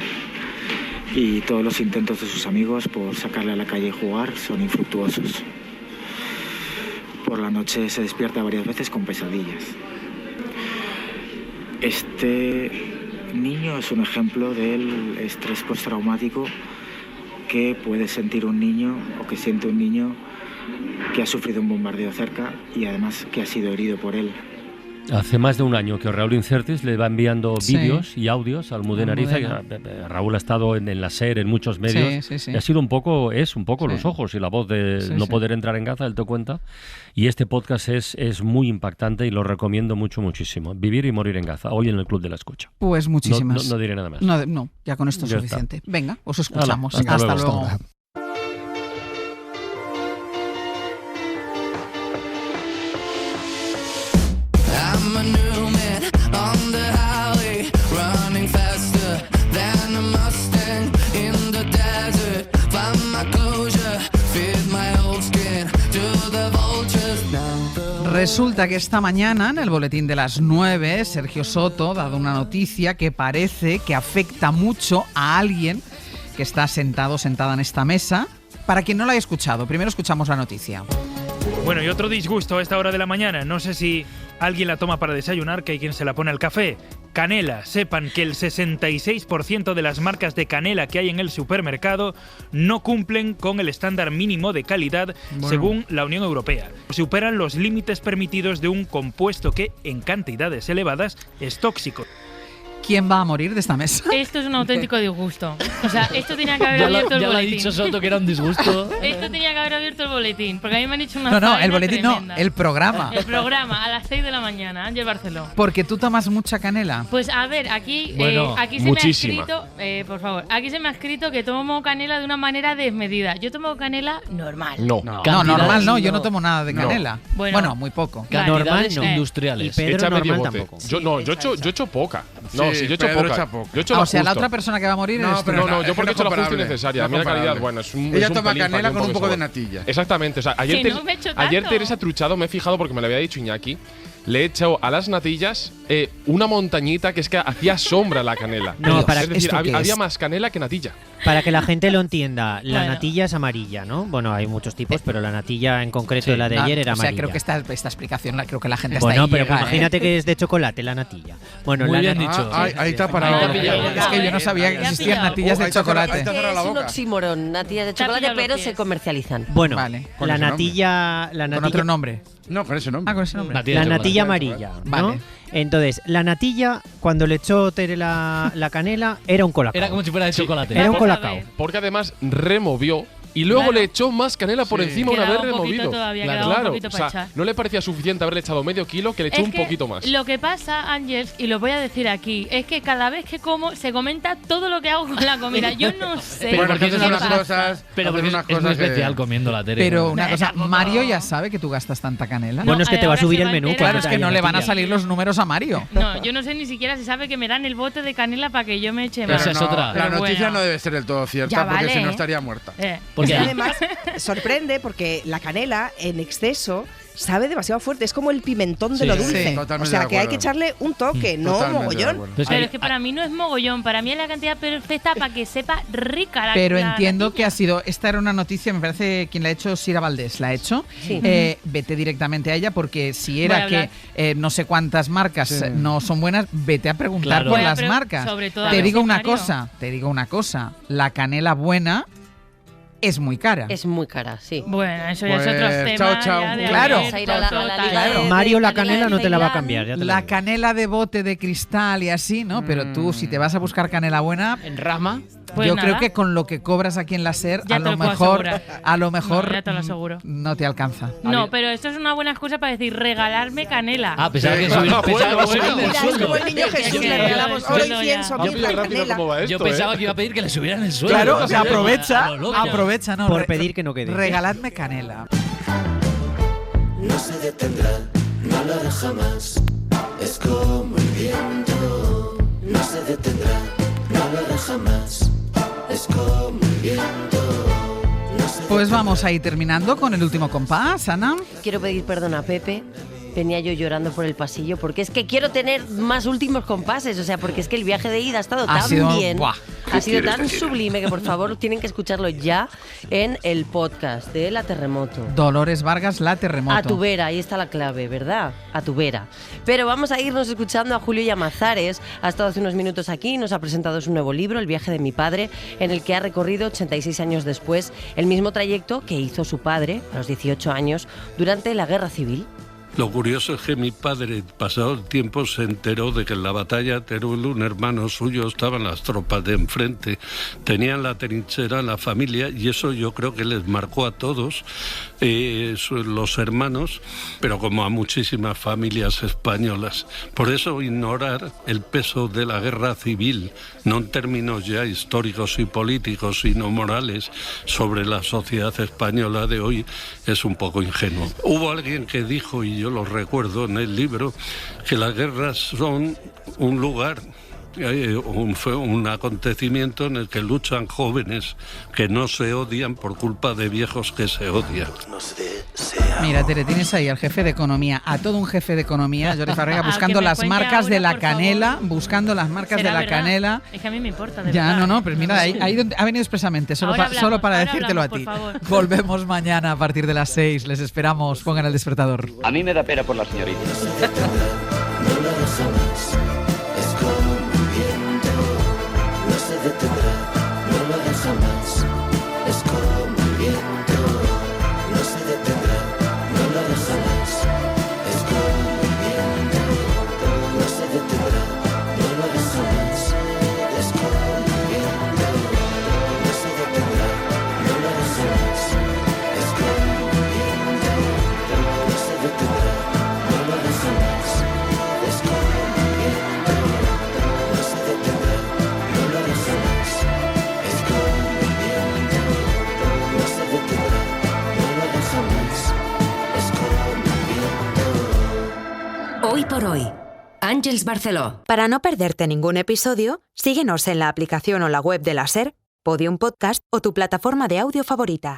y todos los intentos de sus amigos por sacarle a la calle y jugar son infructuosos. Por la noche se despierta varias veces con pesadillas. Este niño es un ejemplo del estrés postraumático que puede sentir un niño, o que siente un niño que ha sufrido un bombardeo cerca y además que ha sido herido por él. Hace más de un año que Raúl Incertis le va enviando vídeos y audios a Almudena Ariza. Raúl ha estado en la SER, en muchos medios. Y ha sido un poco los ojos y la voz de no poder entrar en Gaza, él te cuenta. Y este podcast es muy impactante y lo recomiendo muchísimo. Vivir y morir en Gaza, hoy en el Club de la Escucha. Pues muchísimas. No diré nada más. No, ya con esto es suficiente. Venga, os escuchamos. Hasta luego. Resulta que esta mañana, en el boletín de las 9, Sergio Soto ha dado una noticia que parece que afecta mucho a alguien que está sentada en esta mesa. Para quien no la haya escuchado, primero escuchamos la noticia. Bueno, y otro disgusto a esta hora de la mañana. No sé si alguien la toma para desayunar, que hay quien se la pone al café. Canela. Sepan que el 66% de las marcas de canela que hay en el supermercado no cumplen con el estándar mínimo de calidad según la Unión Europea. Superan los límites permitidos de un compuesto que, en cantidades elevadas, es tóxico. ¿Quién va a morir de esta mesa? Esto es un auténtico disgusto. O sea, esto tenía que haber abierto el boletín. Ya lo ha dicho Soto que era un disgusto. Esto tenía que haber abierto el boletín, porque a mí me han dicho una No, el boletín tremenda. no, el programa. El programa, a las 6 de la mañana, Ángel Barceló. Porque tú tomas mucha canela. Pues a ver, aquí, aquí se muchísima. me ha escrito, por favor, aquí se me ha escrito que tomo canela de una manera desmedida. Yo tomo canela normal. No, normal no, yo no tomo nada de canela. Bueno, muy poco. Cantidades industriales. Y Pedro normal tampoco. Yo echo poca. No, sí, yo echo poca. Yo echo o sea, la otra persona que va a morir no, es tú. No, yo porque he hecho la justa y necesaria. A mí la calidad, bueno, es un Ella toma pelín canela con un poco sobre. de natilla. Exactamente. O sea, ayer Teresa Truchado, me he fijado porque me lo había dicho Iñaki, le he echado a las natillas una montañita que es que hacía sombra la canela. No, para es decir, había más canela que natilla. Para que la gente lo entienda, la natilla es amarilla, ¿no? Bueno, hay muchos tipos, pero la natilla en concreto, la de ayer, era amarilla. O sea, creo que esta explicación, creo que la gente bueno, está ahí. Bueno, pero imagínate que es de chocolate la natilla. Bueno, muy bien dicho. Ahí está parado. Es que yo no sabía que existían natillas de chocolate. Es un oxímoron, natillas de chocolate, pero se comercializan. Bueno, la natilla… ¿Con otro nombre? No, con ese nombre. Ah, con ese nombre. La natilla amarilla, ¿no? Vale. Entonces, la natilla, cuando le echó Tere la canela, era un colacao. Era como si fuera de chocolate. Era un colacao. Porque además removió y luego Claro. le echó más canela por encima una Quedaba vez un poquito removido. todavía, quedaba un claro, poquito o para sea, echar. no le parecía suficiente haberle echado medio kilo, que le echó Es un que poquito más. Lo que pasa, Ángels, y lo voy a decir aquí, es que cada vez que como se comenta todo lo que hago con la comida. Yo no sé. Pero qué porque haces unas pasa. cosas. Pero porque unas es muy cosas que- especial comiendo la Tere. Pero ¿no? una cosa, Mario ya sabe que tú gastas tanta canela. Bueno, es que te va a ahora subir se el va a menú. enterar. Claro, es que no le van a salir los números a Mario. No, yo no sé ni siquiera si sabe que me dan el bote de canela para que yo me eche Pero más. no, la Pero noticia bueno. no debe ser del todo cierta, Ya porque vale, si no ¿eh? estaría muerta. Porque Y además sorprende porque la canela en exceso sabe demasiado fuerte, es como el pimentón de Sí, lo sí, dulce. O totalmente sea de que hay que acuerdo. echarle un toque, no Totalmente de mogollón. acuerdo. Pero es que para mí no es mogollón, para mí es la cantidad perfecta para que sepa rica la Pero la entiendo natilla. que ha sido, esta era una noticia, me parece, quien la ha hecho, Sira Valdés, la ha hecho. Sí. Vete directamente a ella, porque si Voy a era hablar. que no sé cuántas marcas Sí. no son buenas, vete a preguntar Claro. por Voy a las marcas. sobre todo a Te ver digo si una Mario- cosa, la canela buena es muy cara. Es muy cara, sí. Bueno, eso ya es Pues, otro tema. chao, chao. ya de Claro. Vamos a ir a la total. liga de- Mario, la de canela no te la va a Ceilán. cambiar. Ya te lo La digo. canela de bote de cristal y así, ¿no? Pero tú, si te vas a buscar canela buena, En rama. Pues yo nada. creo que con lo que cobras aquí en la SER, Ya a te lo lo puedo mejor, asegurar. a lo mejor No, ya te lo aseguro. no te alcanza. No, pero esto es una buena excusa para decir regalarme canela. Ah, pensaba que Sí. subir, Ah, pensaba bueno, que subir bueno. el Mira, es sueldo. como el niño Jesús, Es que le regalamos el oro, sueldo ya. incienso, Ya mirra pilla y rápido canela. cómo va esto, Yo pensaba ¿eh? que iba a pedir que le subieran el sueldo. Claro, O o sea, sea, aprovecha, a lo loco. aprovecha, ¿no? Por pedir que no quede. Regaladme canela. No se detendrá, no lo hará jamás. Es como el viento. No se detendrá, no lo hará jamás. Es como el viento. No se Pues vamos a ir terminando con el último compás, Ana. Quiero pedir perdón a Pepe. Venía yo llorando por el pasillo porque es que quiero tener más últimos compases, o sea, porque es que el viaje de ida ha estado Ha tan sido- bien, ¡buah! ha sido quieres tan decir? sublime que por favor tienen que escucharlo ya en el podcast de La Terremoto. Dolores Vargas, La Terremoto. A tu vera, ahí está la clave, ¿verdad? A tu vera. Pero vamos a irnos escuchando a Julio Llamazares. Ha estado hace unos minutos aquí y nos ha presentado su nuevo libro, El viaje de mi padre, en el que ha recorrido 86 años después el mismo trayecto que hizo su padre a los 18 años durante la Guerra Civil. Lo curioso es que mi padre, pasado el tiempo, se enteró de que en la batalla de Teruel un hermano suyo estaban las tropas de enfrente, tenían la trinchera, la familia, y eso yo creo que les marcó a todos, los hermanos, pero como a muchísimas familias españolas. Por eso ignorar el peso de la guerra civil, no en términos ya históricos y políticos, sino morales, sobre la sociedad española de hoy, es un poco ingenuo. Hubo alguien que dijo, y yo lo recuerdo en el libro, que las guerras son un lugar, un acontecimiento en el que luchan jóvenes que no se odian por culpa de viejos que se odian. Mira, Tere, tienes ahí al jefe de economía, a todo un jefe de economía, Jordi Farrega, buscando que me las cuente marcas de ahora, la por favor. canela, buscando las marcas ¿Será de la verdad? canela. Es que a mí me importa, de Ya, verdad. no, pero mira, ahí donde ha venido expresamente, solo, Ahora hablamos, solo para ahora decírtelo hablamos, a ti. por favor. Volvemos mañana a partir de las 6, les esperamos, pongan el despertador. A mí me da pena por la señorita. no lo hará jamás. Es como el viento. No se detendrá, no lo hará jamás. Es como el viento. No se detendrá, no lo hará jamás. Es como el viento. No se detendrá, no lo hará jamás. Es como el viento. No se detendrá, no lo hará jamás. Es como el viento. No se detendrá, no lo hará jamás. Es como el viento. No se detendrá, no lo hará jamás. Es como el viento. No se detendrá, no lo hará jamás. Es como el viento. Hoy por hoy, Ángels Barceló. Para no perderte ningún episodio, síguenos en la aplicación o la web de la SER, Podium Podcast o tu plataforma de audio favorita.